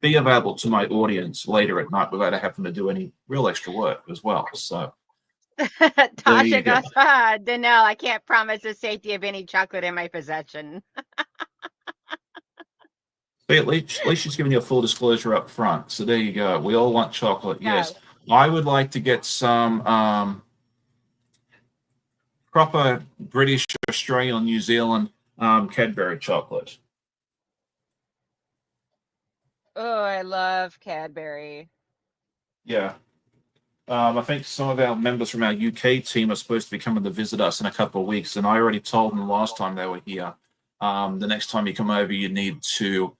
be available to my audience later at night without having to do any real extra work as well. So Tasha goes, Donnell, I can't promise the safety of any chocolate in my possession. At least she's giving you a full disclosure up front. So there you go. We all want chocolate. Yes. I would like to get some proper British, Australian, New Zealand Cadbury chocolate. Oh, I love Cadbury. Yeah. I think some of our members from our UK team are supposed to be coming to visit us in a couple of weeks, and I already told them last time they were here. The next time you come over, you need to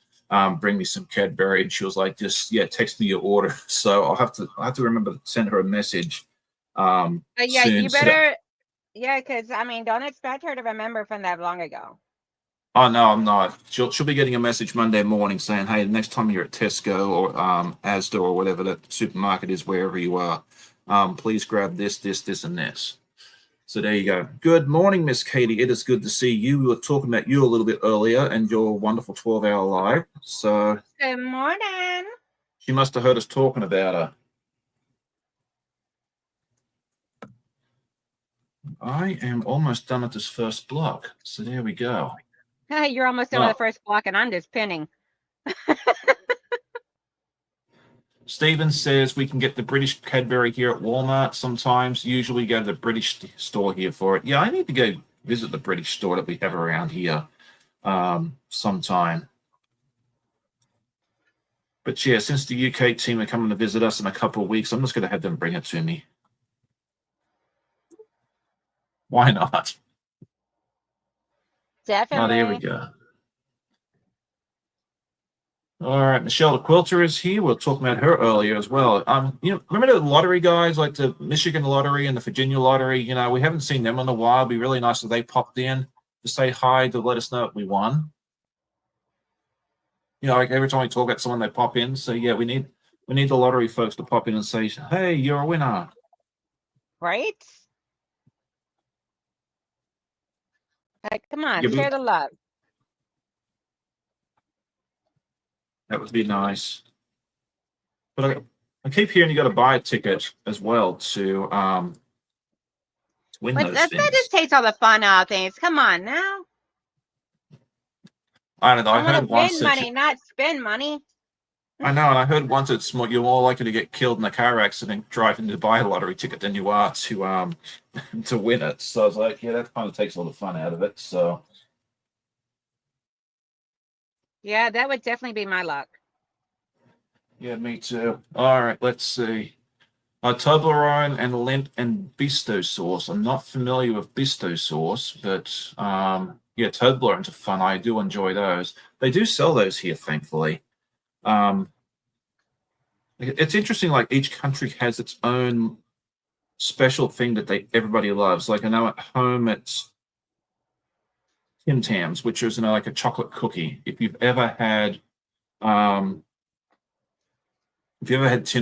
bring me some Cadbury. And she was like, just text me your order. So I'll have to remember to send her a message. Yeah, soon. you better. Yeah, because I mean, don't expect her to remember from that long ago. Oh no, I'm not. She'll be getting a message Monday morning saying, "Hey, the next time you're at Tesco or Asda or whatever that supermarket is, wherever you are, please grab this, and this." So there you go. Good morning, Miss Katie. It is good to see you. We were talking about you a little bit earlier and your wonderful 12-hour live. So good morning. She must have heard us talking about her. I am almost done with this first block. So there we go. You're almost done with the first block, and I'm just pinning. Stephen says we can get the British Cadbury here at Walmart sometimes. Usually go to the British store here for it. Yeah, I need to go visit the British store that we have around here sometime. But yeah, since the UK team are coming to visit us in a couple of weeks, I'm just going to have them bring it to me. Why not? Definitely. Oh, there we go. All right, Michelle the Quilter is here. We were talking about her earlier as well. Remember the lottery guys, like the Michigan lottery and the Virginia lottery? You know, we haven't seen them in a while. It'd be really nice if they popped in to say hi, to let us know that we won. You know, like every time we talk about someone, they pop in. So yeah, we need the lottery folks to pop in and say, "Hey, you're a winner." Right? Come on, share the love. That would be nice. But I keep hearing you got to buy a ticket as well to win those things. That just takes all the fun out of things. Come on now. I don't know. I heard once win money, not spend money. I know, and I heard once you're more likely to get killed in a car accident driving to buy a lottery ticket than you are to to win it. So I was like, yeah, that kind of takes all the fun out of it. So yeah, that would definitely be my luck. Yeah, me too. All right, let's see. Toblerone and Lindt and Bisto sauce. I'm not familiar with Bisto sauce, but yeah, Toblerones are fun. I do enjoy those. They do sell those here, thankfully. It's interesting. Like each country has its own special thing that everybody loves. Like I know at home it's Tim Tams, which is like a chocolate cookie. If you've ever had Tim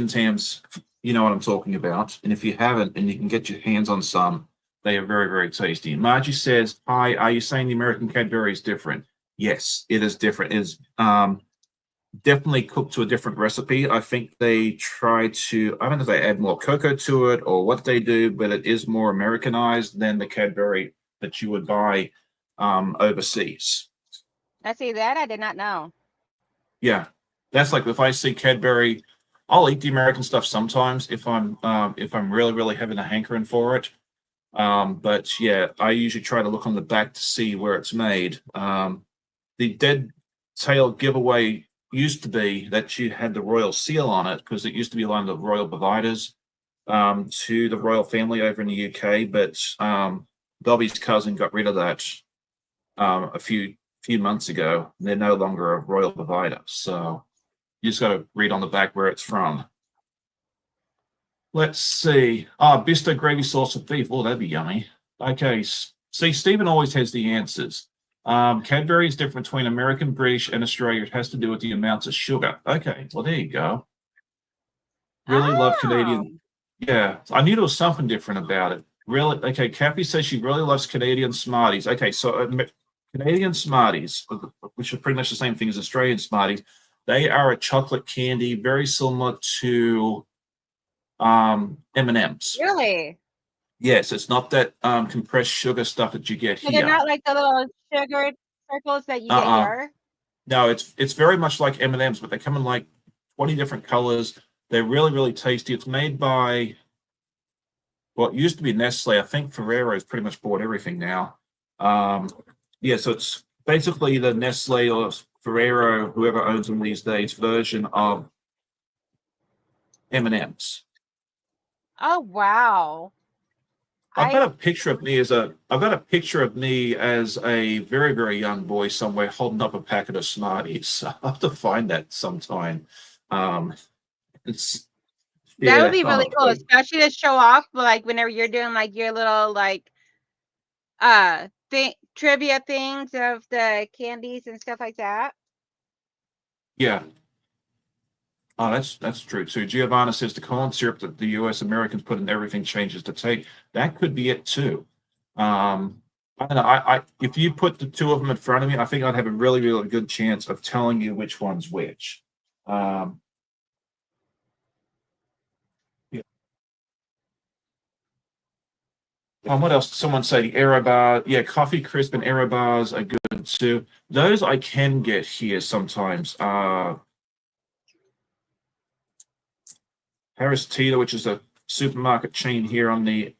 Tams, you know what I'm talking about. And if you haven't, and you can get your hands on some, they are very, very tasty. Margie says, "Hi, are you saying the American Cadbury is different?" Yes, it is different. It is definitely cooked to a different recipe. I think they try to, I don't know if they add more cocoa to it or what they do, but it is more Americanized than the Cadbury that you would buy overseas. I see that. I did not know. Yeah, that's like if I see Cadbury, I'll eat the American stuff sometimes if I'm really really having a hankering for it. But yeah, I usually try to look on the back to see where it's made. The dead tail giveaway used to be that you had the royal seal on it because it used to be one of the royal providers to the royal family over in the UK. But Bobby's cousin got rid of that a few months ago. They're no longer a royal provider, so you just got to read on the back where it's from. Let's see. Bisto gravy sauce with beef. Oh, that'd be yummy. Okay. See, Stephen always has the answers. Cadbury is different between American, British, and Australia. It has to do with the amounts of sugar. Okay. Well, there you go. Really love Oh, Canadian. Yeah. I knew there was something different about it. Really? Okay. Kathy says she really loves Canadian Smarties. Okay. So Canadian Smarties, which are pretty much the same thing as Australian Smarties, they are a chocolate candy, very similar to M&Ms. really? Yes, it's not that compressed sugar stuff that you get So they're here. not like the little sugared circles that you get Uh-uh. here? No, it's very much like M&Ms, but they come in like 20 different colors. They're really, really tasty. It's made by what used to be Nestle. I think Ferrero's pretty much bought everything now. Um, yeah, so it's basically the Nestle or Ferrero, whoever owns them these days, version of M&Ms. Oh, wow. I've got I a picture of me as a I've got a picture of me as a very, very young boy somewhere holding up a packet of Smarties. I'll have to find that sometime. Um, it's That would yeah, be really oh, cool, especially to show off, like whenever you're doing like your little like trivia things of the candies and stuff like that. yeah. Oh, that's true too. Giovanna says the corn syrup that the U.S. Americans put in everything changes the taste. That could be it too. I don't know. If you put the two of them in front of me, I think I'd have a really, really good chance of telling you which one's which. Um, yeah. What else? Someone say the Aero bar. Yeah, coffee crisp and Aero bars are good too. Those I can get here sometimes. Harris Teeter, which is a supermarket chain here on the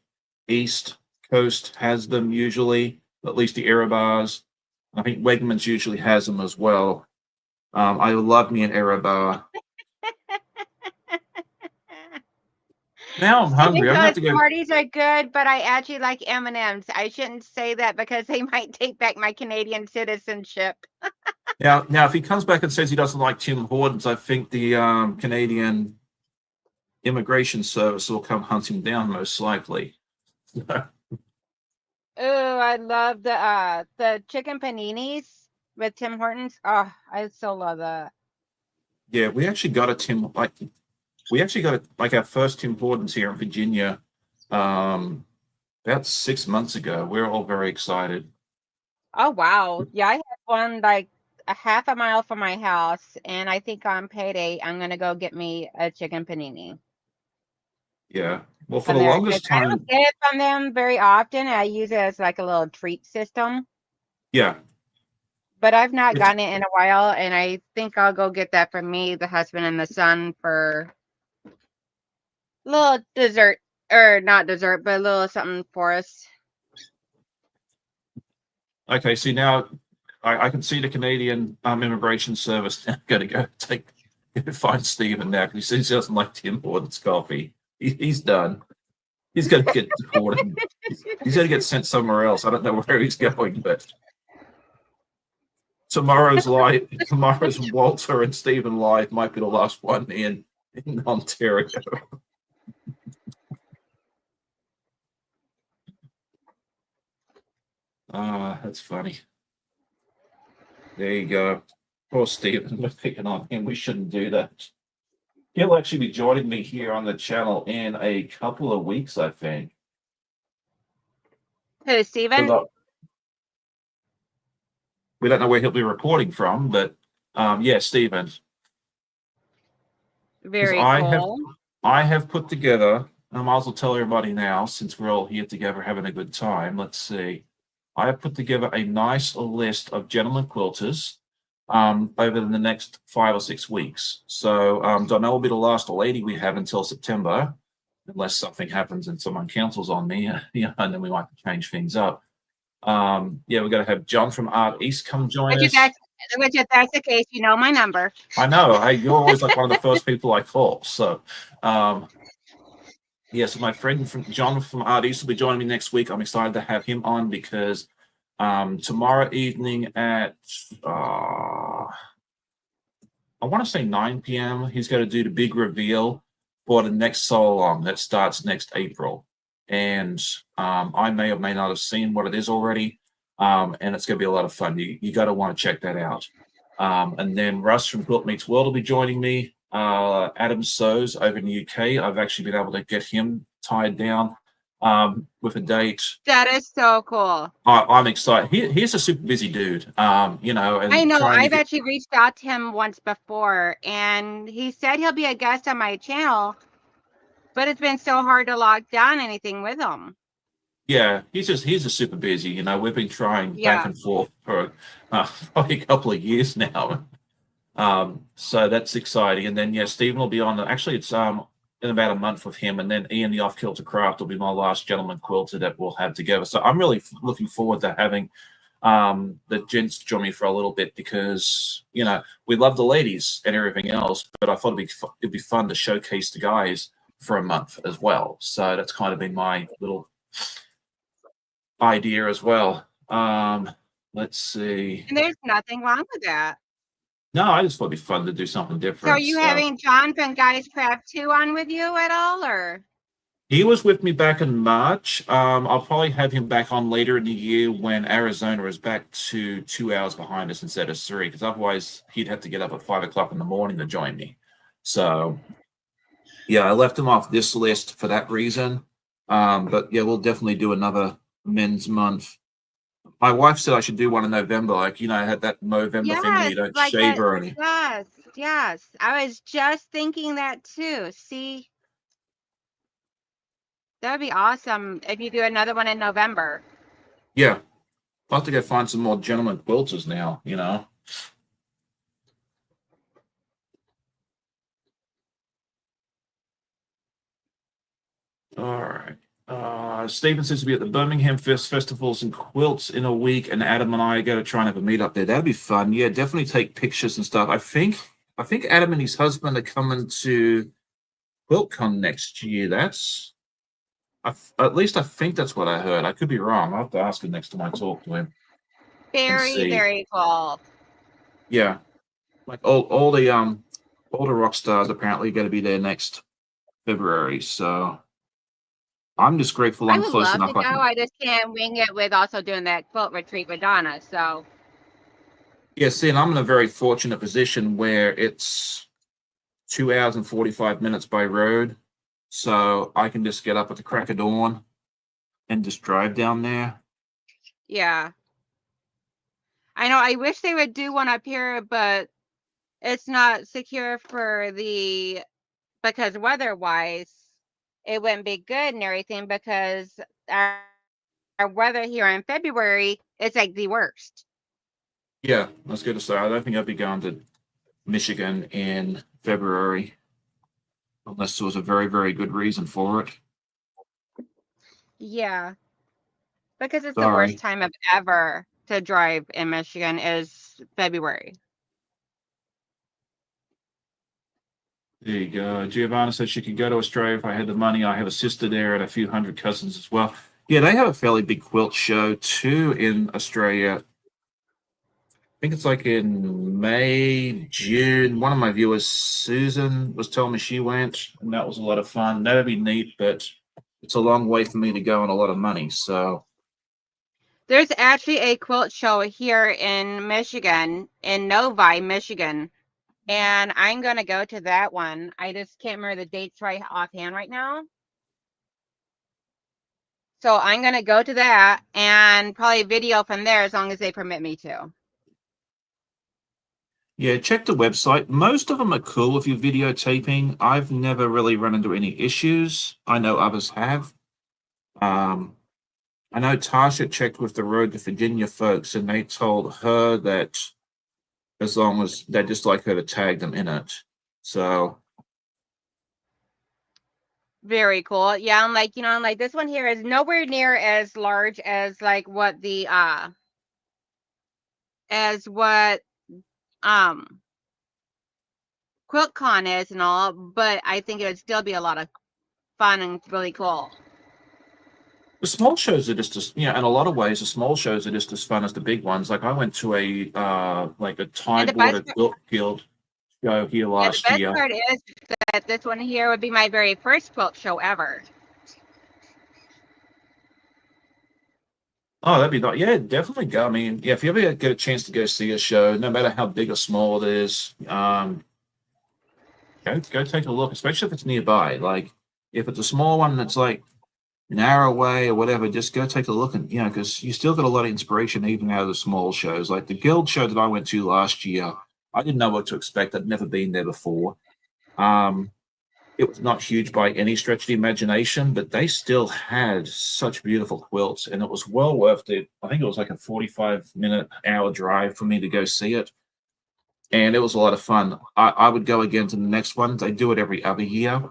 East Coast, has them usually, at least the Aero bars. I think Wegmans usually has them as well. I love me an Aero bar. Now I'm Steven hungry. I'm gonna have says to go. Smarties are good, but I actually like M&Ms. I shouldn't say that because they might take back my Canadian citizenship. Now, if he comes back and says he doesn't like Tim Hortons, I think the Canadian Immigration Service will come hunt him down, most likely. Oh, I love the chicken paninis with Tim Hortons. Oh, I so love that. Yeah, we actually got like our first Tim Hortons here in Virginia about 6 months ago. We're all very excited. Oh wow. Yeah, I have one like a half a mile from my house, and I think on payday I'm gonna go get me a chicken panini Yeah. Well, for from the there because longest I don't time, get it from them very often. I use it as like a little treat system, yeah. but I've not It's gotten it in a while, and I think I'll go get that for me, the husband, and the son for a little dessert, or not dessert, but a little something for us. okay. See now, I can see the Canadian Immigration Service now. Got to find Stephen now because he says he doesn't like Tim Hortons coffee. He's done. He's got to get deported. He's got to get sent somewhere else. I don't know where he's going, but tomorrow's Walter and Stephen live might be the last one in Ontario. That's funny. There you go. Poor Stephen, we're picking on him. We shouldn't do that. He'll actually be joining me here on the channel in a couple of weeks, I think. Who, Steven? We don't know where he'll be reporting from, but yeah, Stephen. Very cool. I have put together, and I might as well tell everybody now, since we're all here together having a good time. Let's see. I have put together a nice list of gentlemen quilters over the next 5 or 6 weeks. So Donnell will be the last lady we have until September, unless something happens and someone cancels on me, and then we might change things up. Yeah, we're going to have John from Art East come join us. Which if that's the case, you know my number. I know. Hey, you're always like one of the first people I call. So, yeah, so my friend from John from Art East will be joining me next week. I'm excited to have him on because tomorrow evening at I want to say 9 p.m. he's going to do the big reveal for the next solo along that starts next April. And I may or may not have seen what it is already. And it's going to be a lot of fun. You got to want to check that out. And then Russ from Quilt Meets World will be joining me. Adam Sows over in the UK. I've actually been able to get him tied down with a date. That is so cool. I'm excited. He's a super busy dude. You know, and I know. I've actually reached out to him once before, and he said he'll be a guest on my channel, but it's been so hard to lock down anything with him. Yeah, he's a super busy. You know, we've been trying back and forth for probably a couple of years now. So that's exciting. And then yeah, Stephen will be on. Actually, it's in about a month with him, and then Ian the Off Kilter Craft will be my last gentleman quilter that we'll have together. So I'm really looking forward to having the gents join me for a little bit because you know we love the ladies and everything else, but I thought it'd be fun to showcase the guys for a month as well. So that's kind of been my little idea as well. Let's see. And there's nothing wrong with that. No, I just thought it'd be fun to do something different. So are you having John from Guys Craft 2 on with you at all, or? He was with me back in March. I'll probably have him back on later in the year when Arizona is back to 2 hours behind us instead of 3, because otherwise he'd have to get up at 5 o'clock in the morning to join me. So, yeah, I left him off this list for that reason. But yeah, we'll definitely do another men's month. My wife said I should do one in November, like, you know, I had that November thing where you don't like shave or anything. Yes. I was just thinking that too. See? That would be awesome if you do another one in November. Yeah. I'll have to go find some more gentleman quilters now, you know. All right. Stephen says to be at the Birmingham Festivals and Quilts in a week, and Adam and I are going to try and have a meet up there. That'd be fun. Yeah, definitely take pictures and stuff. I think Adam and his husband are coming to QuiltCon next year. At least I think that's what I heard. I could be wrong. I'll have to ask him next time I talk to him. Very cool. Yeah, like all the rock stars apparently going to be there next February. So I'm just grateful I'm close enough. I just can't wing it with also doing that quilt retreat with Donna. So yeah, see, and I'm in a very fortunate position where it's 2 hours and 45 minutes by road. So I can just get up at the crack of dawn and just drive down there. Yeah. I know I wish they would do one up here, but it's not secure because weather-wise, it wouldn't be good and everything because our weather here in February is like the worst. Yeah, I was going to say, I don't think I'd be going to Michigan in February unless there was a very, very good reason for it. Yeah. Because it's the worst time of ever to drive in Michigan is February. There you go. Giovanna said she could go to Australia if I had the money. I have a sister there and a few hundred cousins as well. Yeah, they have a fairly big quilt show too in Australia. I think it's like in May, June. One of my viewers, Susan, was telling me she went, and that was a lot of fun. That'd be neat, but it's a long way for me to go and a lot of money. So there's actually a quilt show here in Michigan, in Novi, Michigan. And I'm going to go to that one. I just can't remember the dates right offhand right now. So I'm going to go to that and probably video from there as long as they permit me to. Yeah, check the website. Most of them are cool if you're videotaping. I've never really run into any issues. I know others have. Um, I know Tasha checked with the Road to Virginia folks, and they told her that as long as they just like her to tag them in it. So, Very cool. Yeah, I'm like, I'm like, this one here is nowhere near as large as like what the as what um QuiltCon is and all, but I think it would still be a lot of fun and really cool. the small shows are just as, in a lot of ways, the small shows are just as fun as the big ones. Like I went to a like a And the best Tidewater Quilt Guild show here yeah, the last best year. part is that this one here would be my very first quilt show ever. Oh, that'd be nice. Yeah, definitely go. I mean, yeah, if you ever get a chance to go see a show, no matter how big or small it is, go take a look, especially if it's nearby. Like if it's a small one that's like an hour away or whatever, just go take a look and because you still got a lot of inspiration even out of the small shows. Like the Guild show that I went to last year, I didn't know what to expect. I'd never been there before. Um, it was not huge by any stretch of the imagination, but they still had such beautiful quilts, and it was well worth it. I think it was like a 45-minute hour drive for me to go see it. And it was a lot of fun. I would go again to the next one. They do it every other year.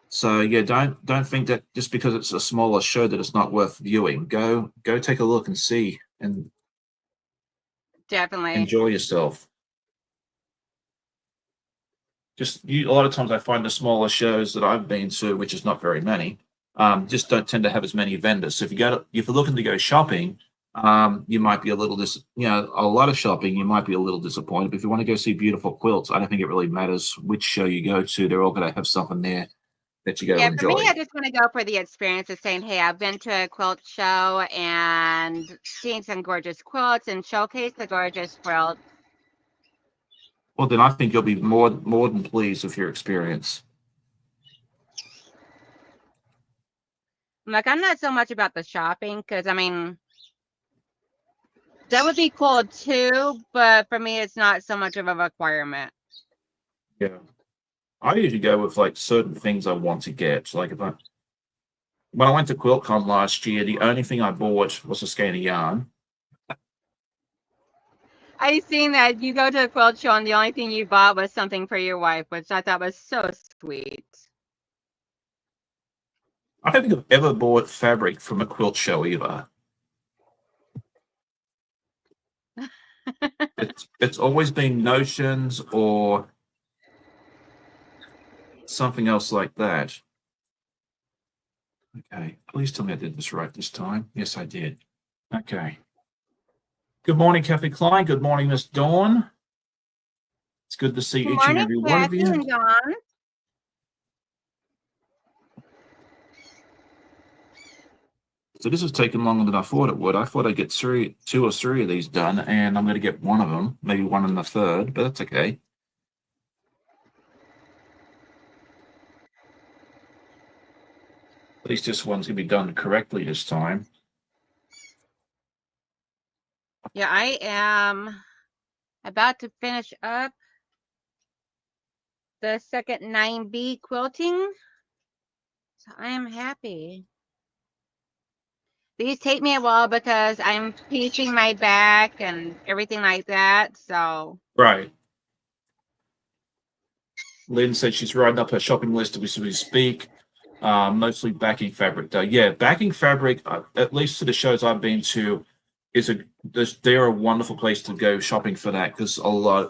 So yeah, don't think that just because it's a smaller show that it's not worth viewing. Go take a look and see and Definitely. enjoy yourself. A lot of times I find the smaller shows that I've been to, which is not very many, just don't tend to have as many vendors. So if you're looking to go shopping, you might be a little a lot of shopping, you might be a little disappointed. But if you want to go see beautiful quilts, I don't think it really matters which show you go to. They're all going to have something there that you're Yeah, going to for me, enjoy. I just want to go for the experience of saying, hey, I've been to a quilt show and seeing some gorgeous quilts and showcase the gorgeous quilt. Well, then I think you'll be more than pleased with your experience. Like, I'm not so much about the shopping because, I mean, that would be cool too, but for me, it's not so much of a requirement. Yeah. I usually go with like certain things I want to get. Like when I went to QuiltCon last year, the only thing I bought was a skein of yarn. I seen that you go to a quilt show and the only thing you bought was something for your wife, which I thought was so sweet. I don't think I've ever bought fabric from a quilt show either. It's always been notions or something else like that. Okay, please tell me I did this right this time. Yes, I did. Okay. Good morning, Kathy Klein. Good morning, Miss Dawn. It's good to see Good each and morning, every one of Kathy you. and Dawn. So this has taken longer than I thought it would. I thought I'd get two or three of these done, and I'm going to get one of them, maybe one in the third, but that's okay. At least this one's going to be done correctly this time. Yeah, I am about to finish up the second 9B quilting. So I am happy. These take me a while because I'm piecing my back and everything like that. So Right. Lynn said she's writing up her shopping list as we speak. Mostly backing fabric, though. Yeah, backing fabric, at least to the shows I've been to, they're a wonderful place to go shopping for that because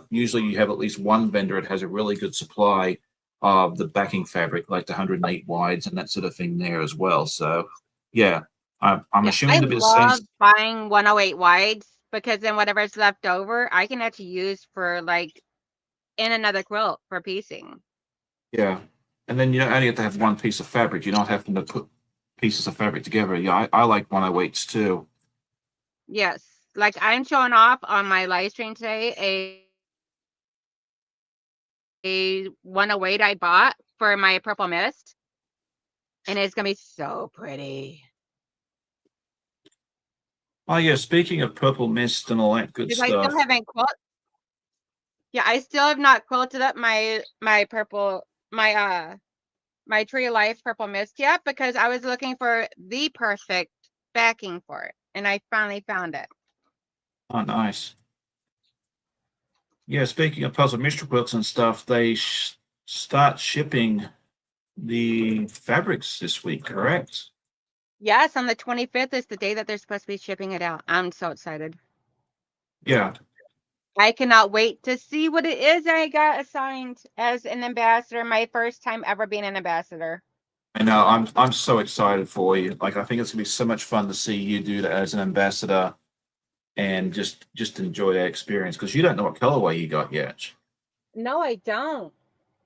usually you have at least one vendor that has a really good supply of the backing fabric, like the 108 wides and that sort of thing there as well. So, yeah, I'm yeah, assuming I to be the same. love buying 108 wides because then whatever's left over, I can actually use for like in another quilt for piecing. Yeah, and then you don't only have to have one piece of fabric. You're not having to put pieces of fabric together. Yeah, I like 108s too. Yes, like I'm showing off on my live stream today a 108 I bought for my purple mist, and it's gonna be so pretty. Oh yeah, speaking of purple mist and all that good Because I stuff. still haven't quilt. Yeah, I still have not quilted up my purple my Tree of Life purple mist yet because I was looking for the perfect backing for it, and I finally found it. Oh, nice. Yeah, speaking of puzzle mystery quilts and stuff, they start shipping the fabrics this week, correct? Yes, on the 25th is the day that they're supposed to be shipping it out. I'm so excited. Yeah. I cannot wait to see what it is I got assigned as an ambassador. My first time ever being an ambassador. I know. I'm so excited for you. Like, I think it's gonna be so much fun to see you do that as an ambassador and just enjoy that experience because you don't know what colorway you got yet. No, I don't.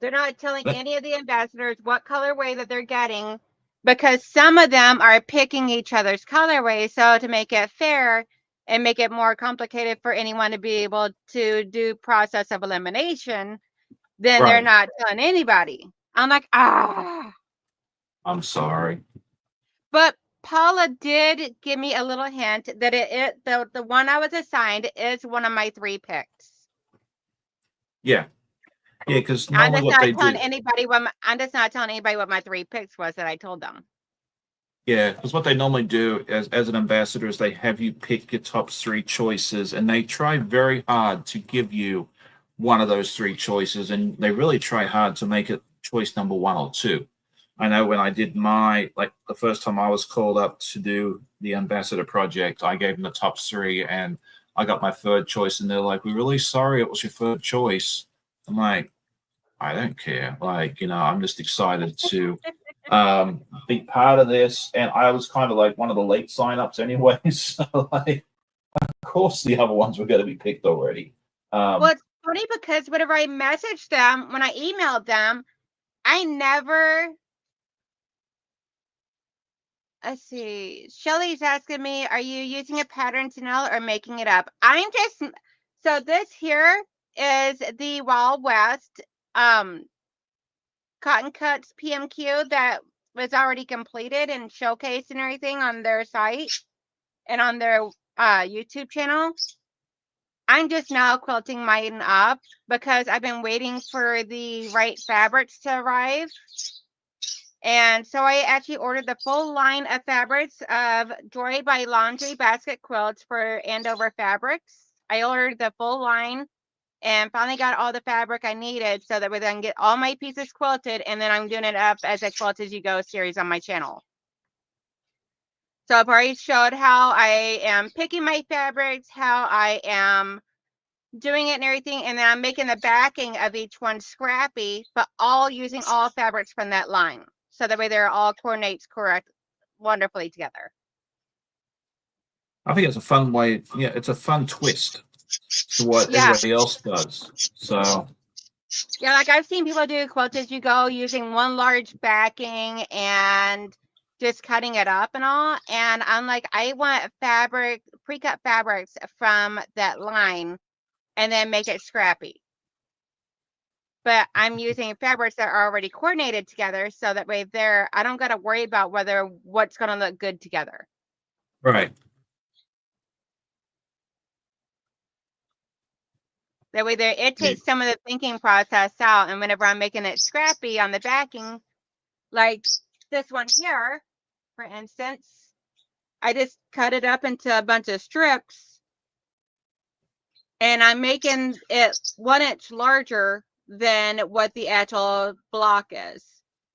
They're not telling any of the ambassadors what colorway that they're getting because some of them are picking each other's colorway. So to make it fair and make it more complicated for anyone to be able to do process of elimination, then they're Right. not telling anybody. I'm like, ah. I'm sorry. But Paula did give me a little hint that the one I was assigned is one of my 3 picks. Yeah. Yeah, because I'm normally just what not they telling do. anybody I'm just not telling anybody what my 3 picks was that I told them. Yeah, because what they normally do as an ambassador is they have you pick your top 3 choices, and they try very hard to give you one of those 3 choices, and they really try hard to make it choice number 1 or 2. I know when I did like the first time I was called up to do the ambassador project, I gave them the top 3, and I got my 3rd choice, and they're like, "We're really sorry it was your 3rd choice." I'm like, I don't care. Like, I'm just excited to be part of this. And I was kind of like one of the late signups anyway. So, like, of course, the other ones were going to be picked already. Well, Um, it's funny because whenever I messaged them, when I emailed them, I never let's see. Shelly's asking me, are you using a pattern to know or making it up? So this here is the Wild West Cotton Cuts PMQ that was already completed and showcased and everything on their site and on their YouTube channel. I'm just now quilting mine up because I've been waiting for the right fabrics to arrive. And so I actually ordered the full line of fabrics of Joy by Laundry basket quilts for Andover Fabrics. I ordered the full line and finally got all the fabric I needed so that we then get all my pieces quilted, and then I'm doing it up as a quilt as you go series on my channel. So I've already showed how I am picking my fabrics, how I am doing it and everything, and then I'm making the backing of each one scrappy, but all using all fabrics from that line. So that way they're all coordinates correct wonderfully together. I think it's a fun way. Yeah, it's a fun twist to what Yeah. everybody else does. So, Yeah, like I've seen people do quilts as you go using one large backing and just cutting it up and all. And I'm like, I want fabric, pre-cut fabrics from that line and then make it scrappy. But I'm using fabrics that are already coordinated together so that way I don't got to worry about what's going to look good together. right. That way it takes some of the thinking process out. And whenever I'm making it scrappy on the backing, like this one here, for instance, I just cut it up into a bunch of strips and I'm making it 1 inch larger than what the actual block is.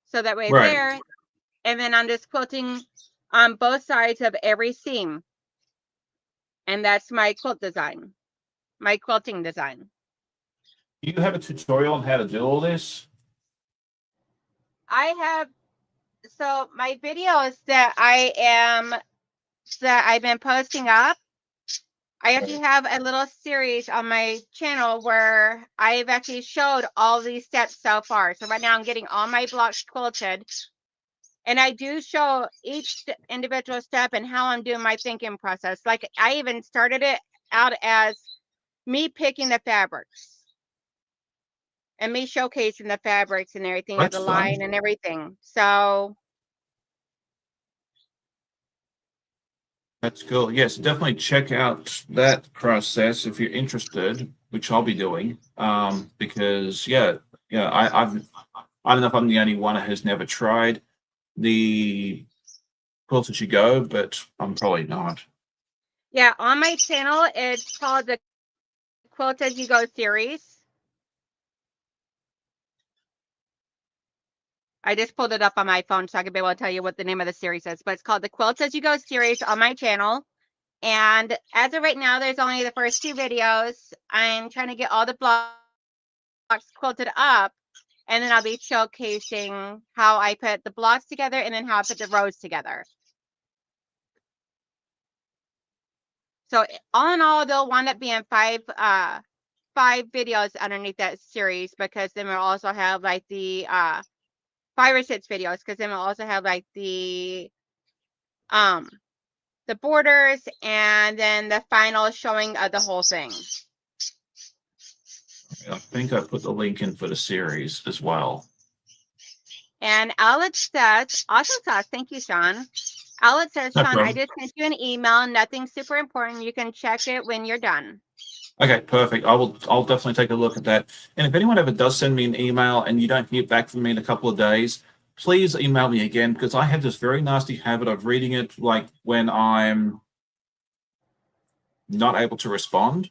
So that way Right. there, and then I'm just quilting on both sides of every seam. And that's my quilt design, my quilting design. Do you have a tutorial on how to do all this? I have, so my videos that I've been posting up, I actually have a little series on my channel where I've actually showed all these steps so far. So right now I'm getting all my blocks quilted. And I do show each individual step and how I'm doing my thinking process. Like I even started it out as me picking the fabrics and me showcasing the fabrics and everything of That's the fun. line and everything. So That's cool. Yes, definitely check out that process if you're interested. which I'll be doing, because I don't know if I'm the only one who's never tried the Quilt As You Go, but I'm probably not. Yeah, on my channel, it's called the Quilt As You Go series. I just pulled it up on my phone so I could be able to tell you what the name of the series is, but it's called the Quilt As You Go series on my channel. And as of right now, there's only the first 2 videos. I'm trying to get all the blocks quilted up, and then I'll be showcasing how I put the blocks together and then how I put the rows together. So all in all, there'll wind up being 5 videos underneath that series, because then we'll also have like the 5 or 6 videos, because then we'll also have like the borders and then the final showing of the whole thing. I think I put the link in for the series as well. And Alex says, awesome sauce. Thank you, Sean. Alex says, No Sean, problem. I just sent you an email. Nothing super important. You can check it when you're done. Okay, perfect. I'll definitely take a look at that. And if anyone ever does send me an email and you don't hear back from me in a couple of days, please email me again, because I have this very nasty habit of reading it like when I'm not able to respond,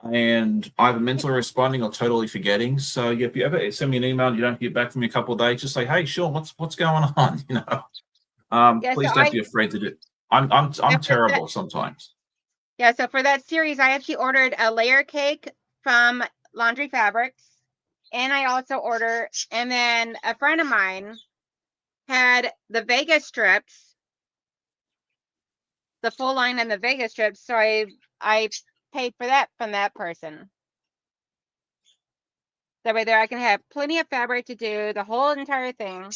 and either mentally responding or totally forgetting. So if you ever send me an email and you don't hear back from me a couple of days, just say, "Hey, Sean, what's going on?" Yeah, Please so don't be afraid to do. I'm terrible sometimes. Yeah, so for that series, I actually ordered a layer cake from Laundry Fabrics, and I also ordered, and then a friend of mine had the Vegas strips, the full line and the Vegas strips, so I paid for that from that person. That way there I can have plenty of fabric to do the whole entire thing.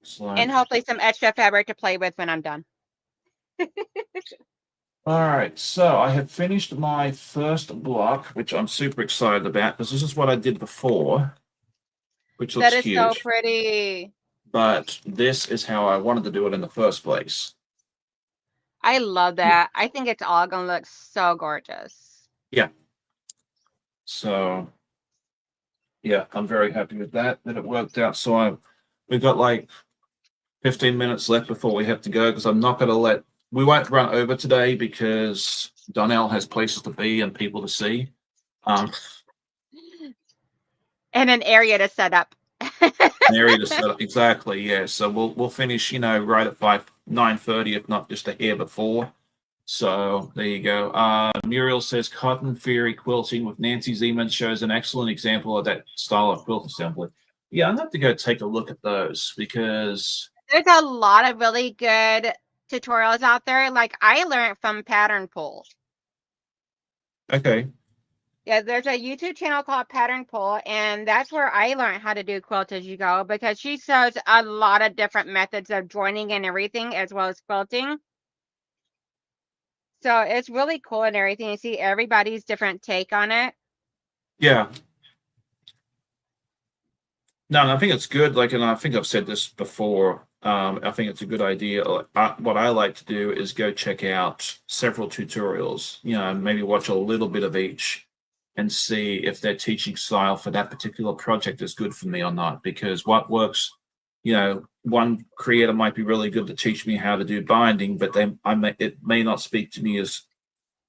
Excellent. And hopefully some extra fabric to play with when I'm done. All right, so I have finished my first block, which I'm super excited about, because this is what I did before, which looks That is cute. so pretty. But this is how I wanted to do it in the first place. I love that. I think it's all gonna look so gorgeous. Yeah. So, yeah, I'm very happy with that it worked out. So we've got like 15 minutes left before we have to go, because I'm not going to we won't run over today because Donnell has places to be and people to see. And an area to set up. An area to set up, exactly, yeah. So we'll finish, right at 9:30, if not just a hair before. So there you go. Muriel says Cotton Fairy quilting with Nancy Zeman shows an excellent example of that style of quilt assembly. Yeah, I'm going to have to go take a look at those, because there's a lot of really good tutorials out there. Like I learned from Pattern Pull. Okay. Yeah, there's a YouTube channel called Pattern Pull, and that's where I learned how to do Quilt As You Go, because she shows a lot of different methods of joining and everything, as well as quilting. So it's really cool and everything. You see everybody's different take on it. Yeah. No, and I think it's good. Like, and I think I've said this before. I think it's a good idea. What I like to do is go check out several tutorials, maybe watch a little bit of each and see if their teaching style for that particular project is good for me or not. Because what works, one creator might be really good to teach me how to do binding, but it may not speak to me as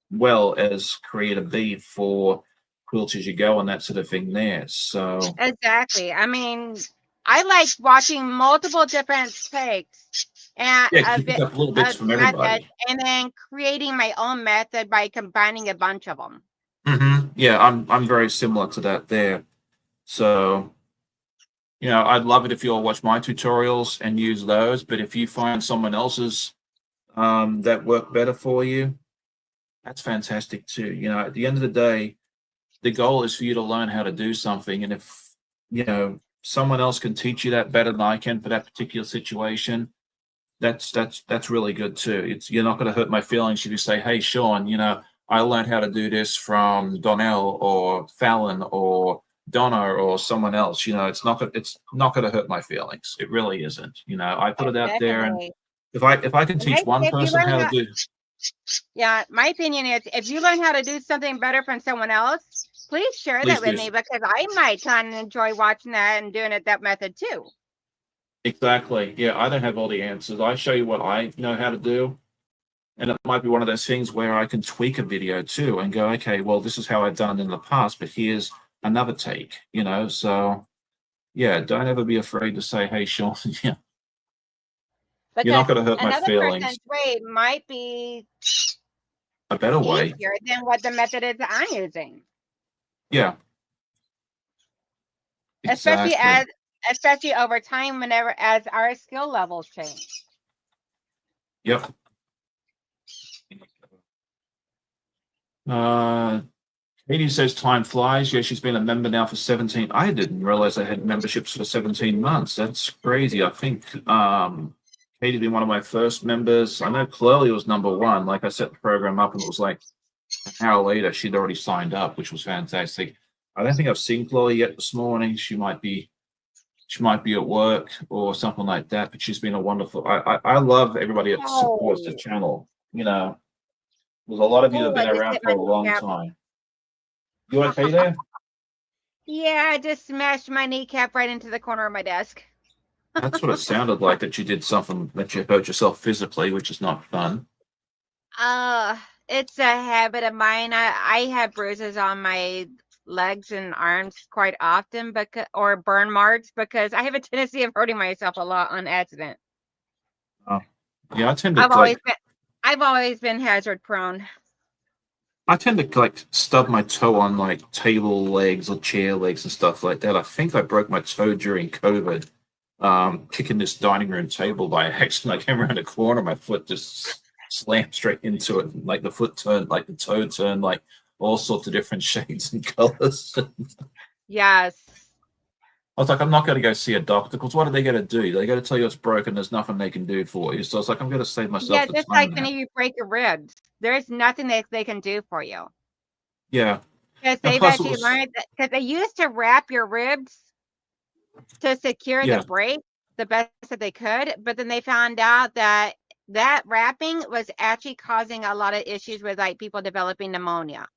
well as creator B for Quilt As You Go and that sort of thing there. So exactly. I mean, I like watching multiple different takes and yeah, you pick up little bits from everybody, and then creating my own method by combining a bunch of them. Yeah, I'm very similar to that there. So, I'd love it if you all watch my tutorials and use those. But if you find someone else's that work better for you, that's fantastic too. At the end of the day, the goal is for you to learn how to do something. And if, someone else can teach you that better than I can for that particular situation, that's really good too. You're not going to hurt my feelings if you say, "Hey, Sean, I learned how to do this from Donnell or Fallon or Donna or someone else." It's not going to hurt my feelings. It really isn't. I put it out there, and Definitely. if I can teach Hey, one if you person learn how to how, do, Yeah, my opinion is if you learn how to do something better from someone else, please share Please that with do. me because I might kind of enjoy watching that and doing it that method too. Exactly. Yeah, I don't have all the answers. I show you what I know how to do. And it might be one of those things where I can tweak a video too and go, okay, well, this is how I've done it in the past, but here's another take, you know? So yeah, don't ever be afraid to say, hey, Sean, yeah, you're not Because going to hurt my another feelings. person's way might be A better way. easier than what the method is that I'm using. Yeah, Especially exactly. especially over time whenever as our skill levels change. Yep. Katie says time flies. Yeah, she's been a member now for 17. I didn't realize they had memberships for 17 months. That's crazy. I think Katie been one of my first members. I know Chloe was number one. Like I set the program up and it was like an hour later she'd already signed up, which was fantastic. I don't think I've seen Chloe yet this morning. She might be at work or something like that, but she's been a wonderful. I love everybody that supports the Oh, channel. You know, there's a lot of you that have oh, been I just around hit for my a long kneecap. time. You okay there? Yeah, I just smashed my kneecap right into the corner of my desk. That's what it sounded like, that you did something that you hurt yourself physically, which is not fun. Uh, it's a habit of mine. I have bruises on my legs and arms quite often because or burn marks because I have a tendency of hurting myself a lot on accident. Oh. Yeah, I've always been I've always been hazard prone. I tend to like stub my toe on like table legs or chair legs and stuff like that. I think I broke my toe during COVID, kicking this dining room table by accident. I came around the corner, my foot just slammed straight into it. Like the foot turned, like the toe turned, like all sorts of different shades and colors. Yes. I was like, I'm not going to go see a doctor because what are they going to do? They got to tell you it's broken. There's nothing they can do for you. So I was like, I'm going to save myself Yeah, the just time like and when that. you break your ribs. There's nothing that they can do for you. Yeah. Because And they've plus it actually was, learned that because they used to wrap your ribs to secure the yeah, break the best that they could, but then they found out that that wrapping was actually causing a lot of issues with like people developing pneumonia.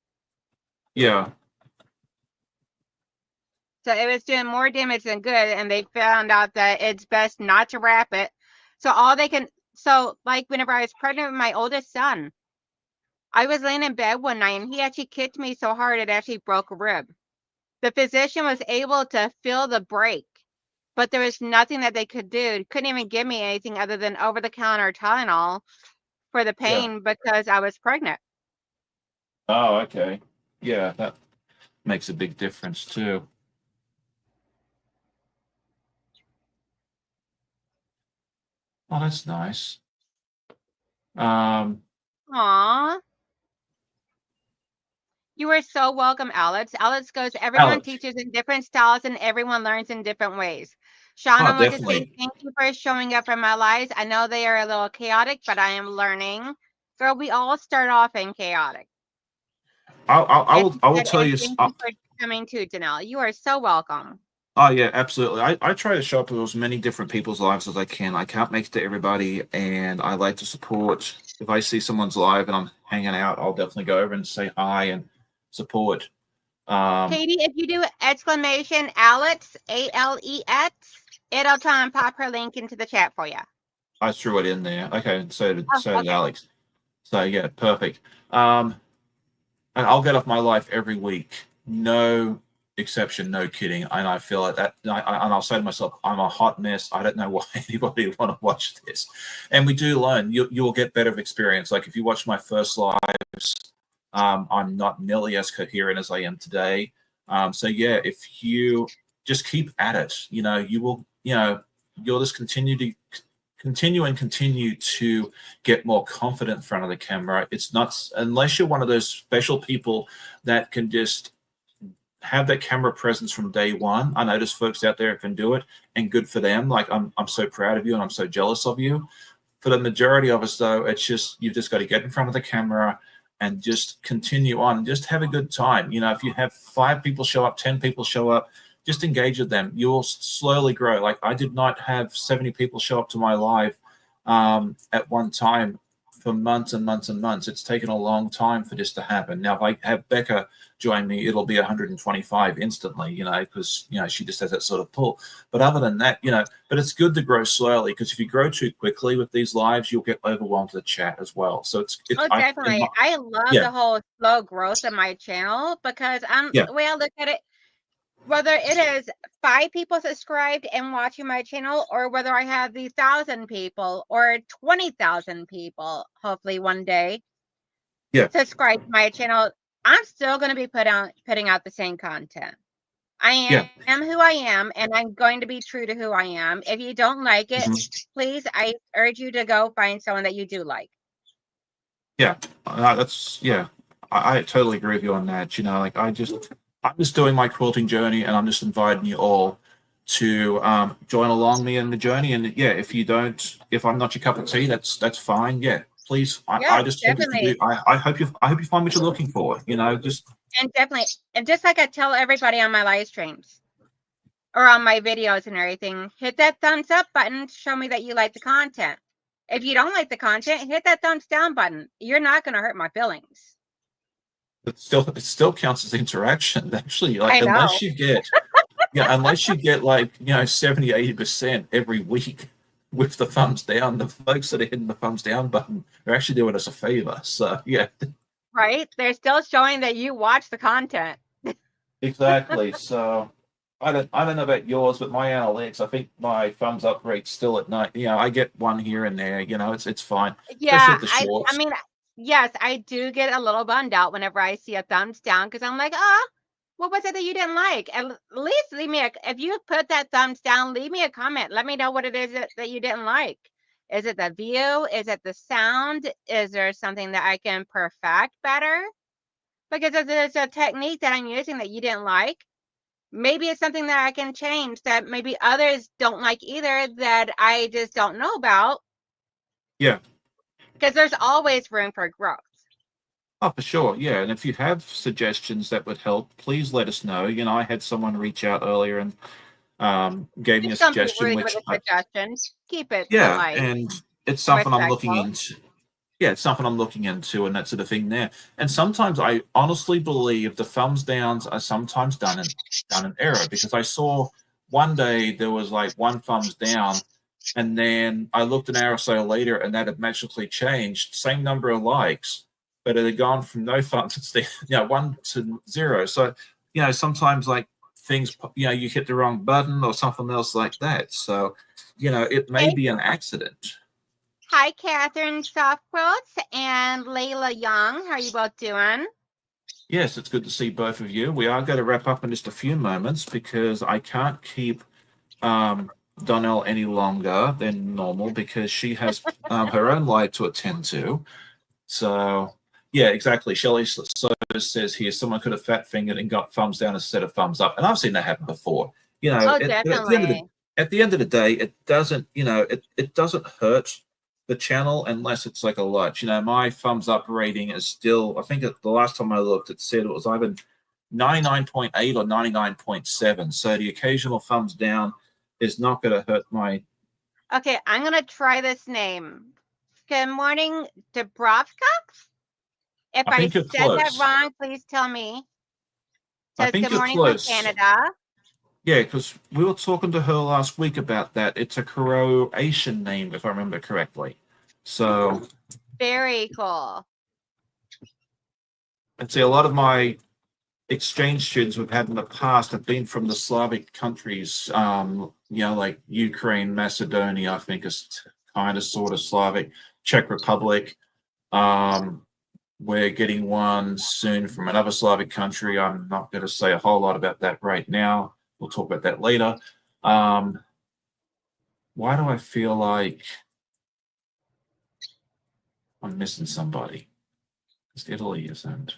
yeah, So it was doing more damage than good, and they found out that it's best not to wrap it. So all they can so like whenever I was pregnant with my oldest son, I was laying in bed one night and he actually kicked me so hard it actually broke a rib. The physician was able to feel the break, but there was nothing that they could do. Couldn't even give me anything other than over-the-counter Tylenol for the yeah. pain because I was pregnant. Oh, okay. Yeah, that makes a big difference too. Oh, that's nice. Um, Aw, you are so welcome, Alex. Alex goes, everyone Alex. teaches in different styles and everyone learns in different ways. Sean, Oh, I want to say definitely. thank you for showing up in my lives. I know they are a little chaotic, but I am learning. Girl, we all start off in chaotic. And I will and tell you. thank you for coming too, Donnell. You are so welcome. Oh yeah, absolutely. I try to show up in as many different people's lives as I can. I can't make it to everybody, and I like to support. If I see someone's live and I'm hanging out, I'll definitely go over and say hi and support. Katie, if you do exclamation Alex, ALEX, it'll try and pop her link into the chat for you. I threw it in there. Okay, Oh, so did okay. Alex. So yeah, perfect. And I'll get off my life every week, no exception, no kidding. And I feel like that, and I'll say to myself, I'm a hot mess. I don't know why anybody would want to watch this. And we do learn. You'll get better experience. Like if you watch my first lives, I'm not nearly as coherent as I am today. So yeah, if you just keep at it, you will, you'll just continue to get more confident in front of the camera. It's not, unless you're one of those special people that can just have that camera presence from day one. I know there's folks out there that can do it, and good for them. Like I'm so proud of you, and I'm so jealous of you. For the majority of us, though, it's just you've just got to get in front of the camera and just continue on. Just have a good time. If you have 5 people show up, 10 people show up, just engage with them. You'll slowly grow. Like I did not have 70 people show up to my live at one time for months and months and months. It's taken a long time for this to happen. Now, if I have Becca join me, it'll be 125 instantly, because, she just has that sort of pull. But other than that, but it's good to grow slowly, because if you grow too quickly with these lives, you'll get overwhelmed to the chat as well. So it's Oh, definitely. I love the whole slow growth of my channel, because the way I look at it, whether it is 5 people subscribed and watching my channel, or whether I have these 1,000 people or 20,000 people, hopefully one day, subscribe to my channel, I'm still going to be putting out the same content. I am who I am, and I'm going to be true to who I am. If you don't like it, please, I urge you to go find someone that you do like. Yeah, I totally agree with you on that. I'm just doing my quilting journey, and I'm just inviting you all to join along me in the journey. And if I'm not your cup of tea, that's fine. Yeah, please. I just definitely. I hope you find what you're looking for. And definitely, and just like I tell everybody on my live streams or on my videos and everything, hit that thumbs up button to show me that you like the content. If you don't like the content, hit that thumbs down button. You're not going to hurt my feelings. It still counts as interaction, actually. I know. Unless you get like 70-80% every week with the thumbs down, the folks that are hitting the thumbs down button are actually doing us a favor. So right, they're still showing that you watch the content. Exactly. So I don't know about yours, but my analytics, I think my thumbs up rate's still at 9. I get one here and there. It's fine. Yeah, I mean, yes, I do get a little bummed out whenever I see a thumbs down, because I'm like, what was it that you didn't like? At least leave me if you put that thumbs down, leave me a comment. Let me know what it is that you didn't like. Is it the view? Is it the sound? Is there something that I can perfect better? Because if there's a technique that I'm using that you didn't like, maybe it's something that I can change that maybe others don't like either, that I just don't know about. Yeah. Because there's always room for growth. Oh, for sure. Yeah. And if you have suggestions that would help, please let us know. I had someone reach out earlier and gave me a suggestion. Keep it polite. And it's something I'm looking into. Yeah, it's something I'm looking into, and that sort of thing there. And sometimes I honestly believe the thumbs downs are sometimes done in error, because I saw one day there was like one thumbs down, and then I looked an hour or so later, and that had magically changed. Same number of likes, but it had gone from no thumbs down, 1 to 0. So, sometimes like things, you hit the wrong button or something else like that. So, it may be an accident. Hi, Catherine Soft Quilts and Layla Young. How are you both doing? Yes, it's good to see both of you. We are going to wrap up in just a few moments, because I can't keep Donnell any longer than normal, because she has her own life to attend to. So, yeah, exactly. Shelley says here, someone could have fat fingered and got thumbs down instead of thumbs up. And I've seen that happen before. Definitely. At the end of the day, it doesn't, it doesn't hurt the channel unless it's like a lot. My thumbs up rating is still, I think the last time I looked, it said it was either 99.8 or 99.7. So the occasional thumbs down is not going to hurt my. Okay, I'm going to try this name. Good morning, Dubrovka. If I said that wrong, please tell me. I think good morning from Canada. Yeah, because we were talking to her last week about that. It's a Croatian name, if I remember correctly. So very cool. I'd say a lot of my exchange students we've had in the past have been from the Slavic countries, like Ukraine, Macedonia, I think is kind of sort of Slavic, Czech Republic. We're getting one soon from another Slavic country. I'm not going to say a whole lot about that right now. We'll talk about that later. Why do I feel like I'm missing somebody? Because Italy isn't.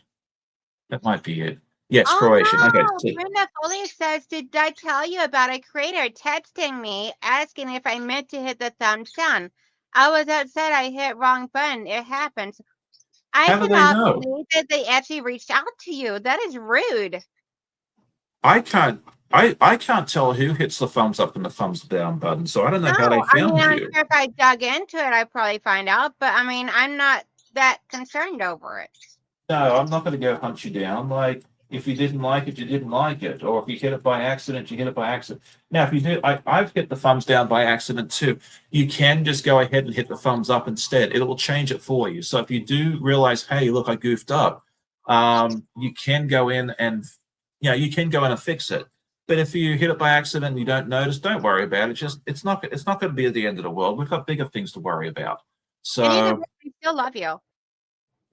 That might be it. Yes, Croatian. No. Okay. Brenda Foley says, did I tell you about a creator texting me asking if I meant to hit the thumbs down? I was upset I hit wrong button. It happens. I cannot believe that they actually reached out to you. That is rude. I can't. I can't tell who hits the thumbs up and the thumbs down button, so I don't know how they No, I mean, found I'm you. sure if I dug into it, I'd probably find out. But I mean, I'm not that concerned over it. No, I'm not going to go hunt you down. Like, if you didn't like it, you didn't like it. Or if you hit it by accident, you hit it by accident. Now, if you do, I've hit the thumbs down by accident too. You can just go ahead and hit the thumbs up instead. It will change it for you. So if you do realize, hey, look, I goofed up, you can go in and, you can go in and fix it. But if you hit it by accident and you don't notice, don't worry about it. It's not going to be at the end of the world. We've got bigger things to worry about. And either So way, we still love you.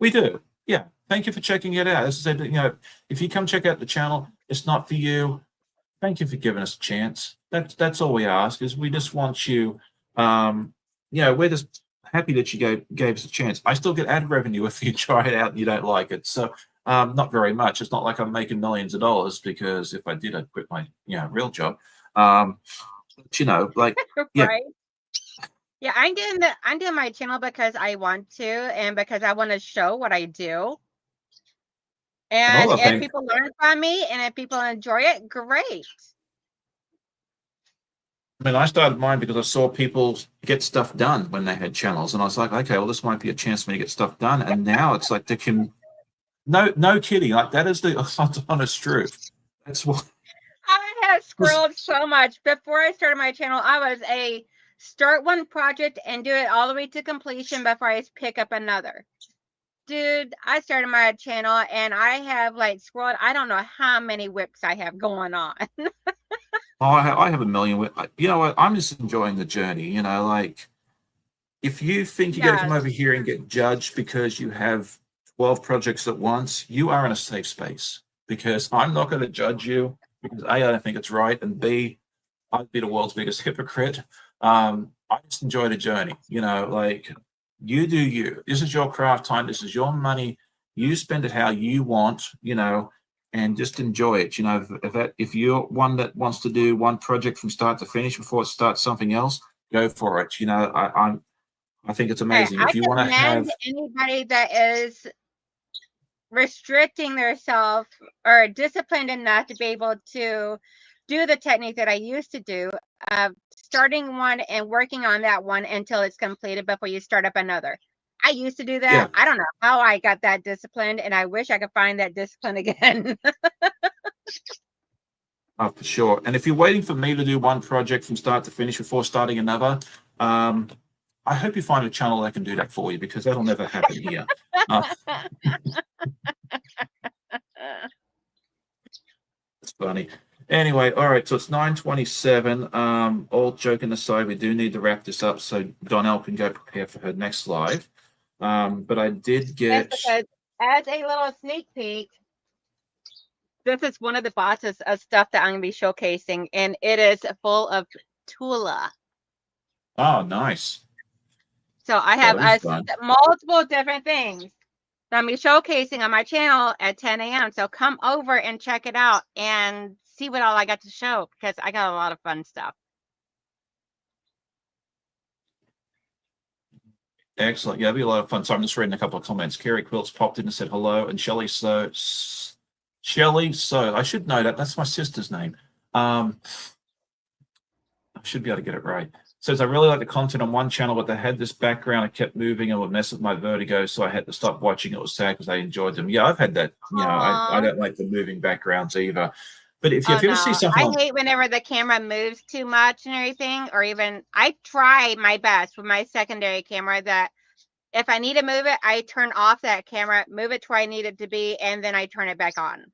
we do. Yeah. Thank you for checking it out. As I said, if you come check out the channel, it's not for you. Thank you for giving us a chance. That's all we ask, is we just want you, we're just happy that you gave us a chance. I still get ad revenue if you try it out and you don't like it. So not very much. It's not like I'm making millions of dollars, because if I did, I'd quit my real job. But, like, yeah. Right. Yeah, I'm doing my channel because I want to and because I want to show what I do. And if people learn from me and if people enjoy it, great. I mean, I started mine because I saw people get stuff done when they had channels, and I was like, okay, well, this might be a chance for me to get stuff done. And now it's like they can, no kidding, like that is the honest truth. That's what I have scrolled so much. Before I started my channel, I was a start one project and do it all the way to completion before I pick up another. Dude, I started my channel and I have like scrolled, I don't know how many whips I have going on. Oh, I have a million. You know what? I'm just enjoying the journey. Like, if you think you're going to come over here and get judged because you have 12 projects at once, you are in a safe space, because I'm not going to judge you, because A, I don't think it's right, and B, I'd be the world's biggest hypocrite. I just enjoy the journey. Like, you do you. This is your craft time. This is your money. You spend it how you want. And just enjoy it. If you're one that wants to do one project from start to finish before it starts something else, go for it. I think it's amazing. Hey, if you want to have anybody that is restricting themselves or disciplined enough to be able to do the technique that I used to do, starting one and working on that one until it's completed before you start up another. I used to do that. Yeah. I don't know how I got that disciplined, and I wish I could find that discipline again. Oh, for sure. And if you're waiting for me to do one project from start to finish before starting another, I hope you find a channel that can do that for you, because that'll never happen here. It's funny. Anyway, all right, so it's 9:27. All joking aside, we do need to wrap this up so Donnell can go prepare for her next live. But I did get... Yes, as a little sneak peek, this is one of the boxes of stuff that I'm going to be showcasing, and it is full of Tula. Oh, nice. So I have multiple different things that I'm going to be showcasing on my channel at 10 a.m. So come over and check it out and see what all I got to show, because I got a lot of fun stuff. Excellent. Yeah, it'll be a lot of fun. So I'm just reading a couple of comments. Kerry Quilts popped in and said hello, and Shelley So, I should know that. That's my sister's name. I should be able to get it right. Says, I really like the content on one channel, but they had this background. I kept moving and would mess with my vertigo, so I had to stop watching. It was sad because I enjoyed them. Yeah, I've had that. I don't like the moving backgrounds either. But if you ever see something... I hate whenever the camera moves too much and everything, or even I try my best with my secondary camera that if I need to move it, I turn off that camera, move it to where I need it to be, and then I turn it back on.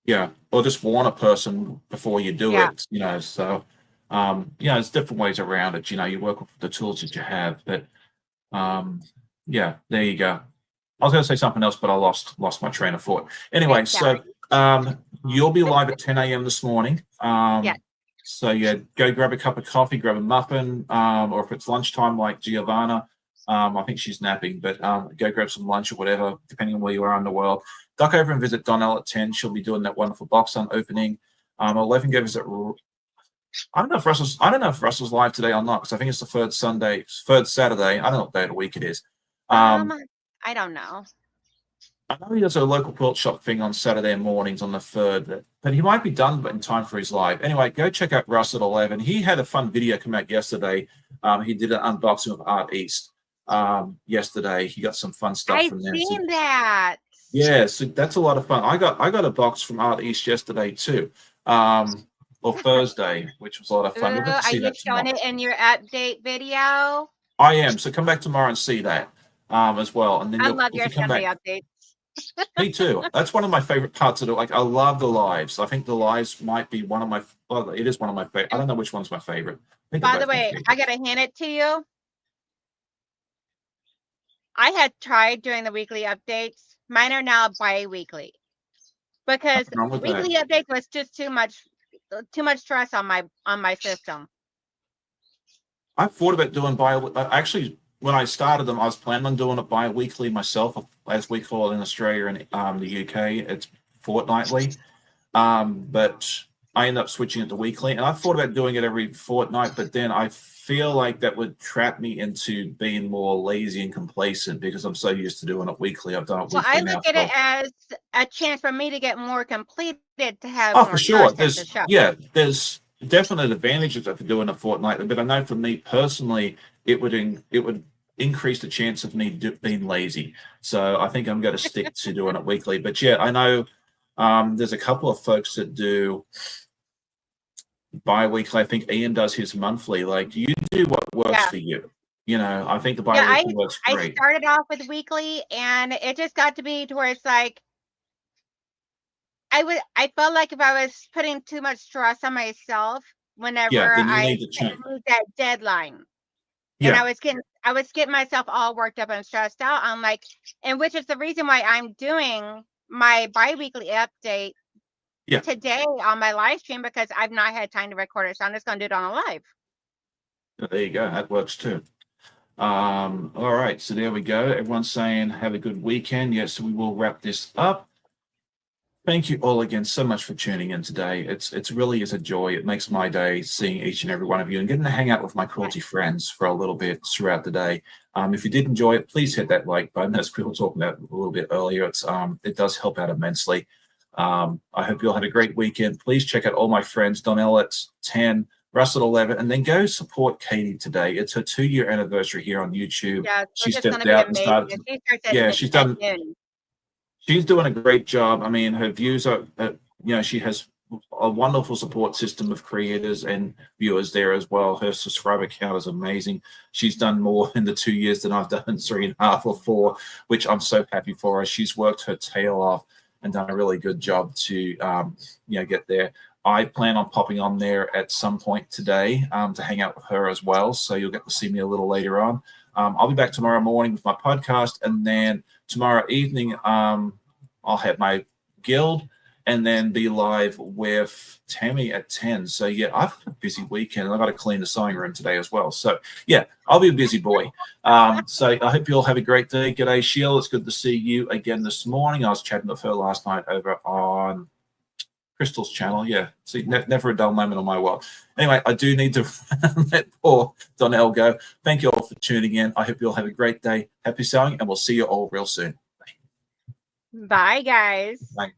Yeah, or just warn a person before you do it, so... there's different ways around it. You work with the tools that you have. But yeah, there you go. I was going to say something else, but I lost my train of thought. Anyway, so you'll be live at 10 a.m. this morning. Yeah. So yeah, go grab a cup of coffee, grab a muffin, or if it's lunchtime like Giovanna, I think she's napping, but go grab some lunch or whatever, depending on where you are in the world. Duck over and visit Donnell at 10. She'll be doing that wonderful box hunt opening. 11, go visit... I don't know if Russell's live today or not, because I think it's the third Saturday. I don't know what day of the week it is. I don't know. I know he does a local quilt shop thing on Saturday mornings on the 3rd, but he might be done in time for his live. Anyway, go check out Russ at 11. He had a fun video come out yesterday. He did an unboxing of Art East yesterday. He got some fun stuff I've from there. seen that. Yeah, so that's a lot of fun. I got a box from Art East yesterday too, or Thursday, which was a lot of fun. You'll get to Are see you that showing tomorrow. it in your update video? I am. So come back tomorrow and see that as well. And then I love if your you come back, Sunday updates. me too. That's one of my favorite parts of it. Like I love the lives. I think the lives might be one of my. Well, it is one of my favorite. I don't know which one's my favorite. I think By the way, I gotta hand it to you. I had tried doing the weekly updates. Mine are now bi-weekly because weekly updates was just too much stress on my system. I thought about doing actually when I started them, I was planning on doing it bi-weekly myself, as we call it in Australia and the UK. It's fortnightly, but I ended up switching it to weekly, and I thought about doing it every fortnight, but then I feel like that would trap me into being more lazy and complacent because I'm so used to doing it weekly. I've done it weekly I now. look at it as a chance for me to get more completed, to have Oh, more for sure. content to show. There's definite advantages of doing a fortnightly, but I know for me personally, it would increase the chance of me being lazy. So I think I'm going to stick to doing it weekly. But yeah, I know there's a couple of folks that do bi-weekly. I think Ian does his monthly. Like you do what works for you. You know, I think the bi-weekly works great. I started off with weekly, and it just got to be to where it's like I felt like if I was putting too much stress on myself whenever I moved that deadline. And I was getting myself all worked up and stressed out. I'm like, and which is the reason why I'm doing my bi-weekly update today on my live stream, because I've not had time to record it. So I'm just going to do it on a live. There you go. That works too. All right. So there we go. Everyone's saying have a good weekend. Yes, we will wrap this up. Thank you all again so much for tuning in today. It's really is a joy. It makes my day seeing each and every one of you and getting to hang out with my cruelty friends for a little bit throughout the day. If you did enjoy it, please hit that like button, as we were talking about a little bit earlier. It does help out immensely. I hope you all had a great weekend. Please check out all my friends, Donnell at 10, Russ at 11, and then go support Katie today. It's her 2-year anniversary here on YouTube. Yeah, she stepped out and started. She's done. She's doing a great job. I mean, her views are, she has a wonderful support system of creators and viewers there as well. Her subscriber count is amazing. She's done more in the 2 years than I've done in 3.5 or 4, which I'm so happy for her. She's worked her tail off and done a really good job to, get there. I plan on popping on there at some point today to hang out with her as well. So you'll get to see me a little later on. I'll be back tomorrow morning with my podcast, and then tomorrow evening I'll have my guild and then be live with Tammy at 10. So yeah, I've had a busy weekend, and I've got to clean the sewing room today as well. So yeah, I'll be a busy boy. So I hope you all have a great day. G'day, Sheila. It's good to see you again this morning. I was chatting with her last night over on Crystal's channel. Yeah, see, never a dull moment on my world. Anyway, I do need to let poor Donnell go. Thank you all for tuning in. I hope you all have a great day. Happy sewing, and we'll see you all real soon. Bye, guys. Bye.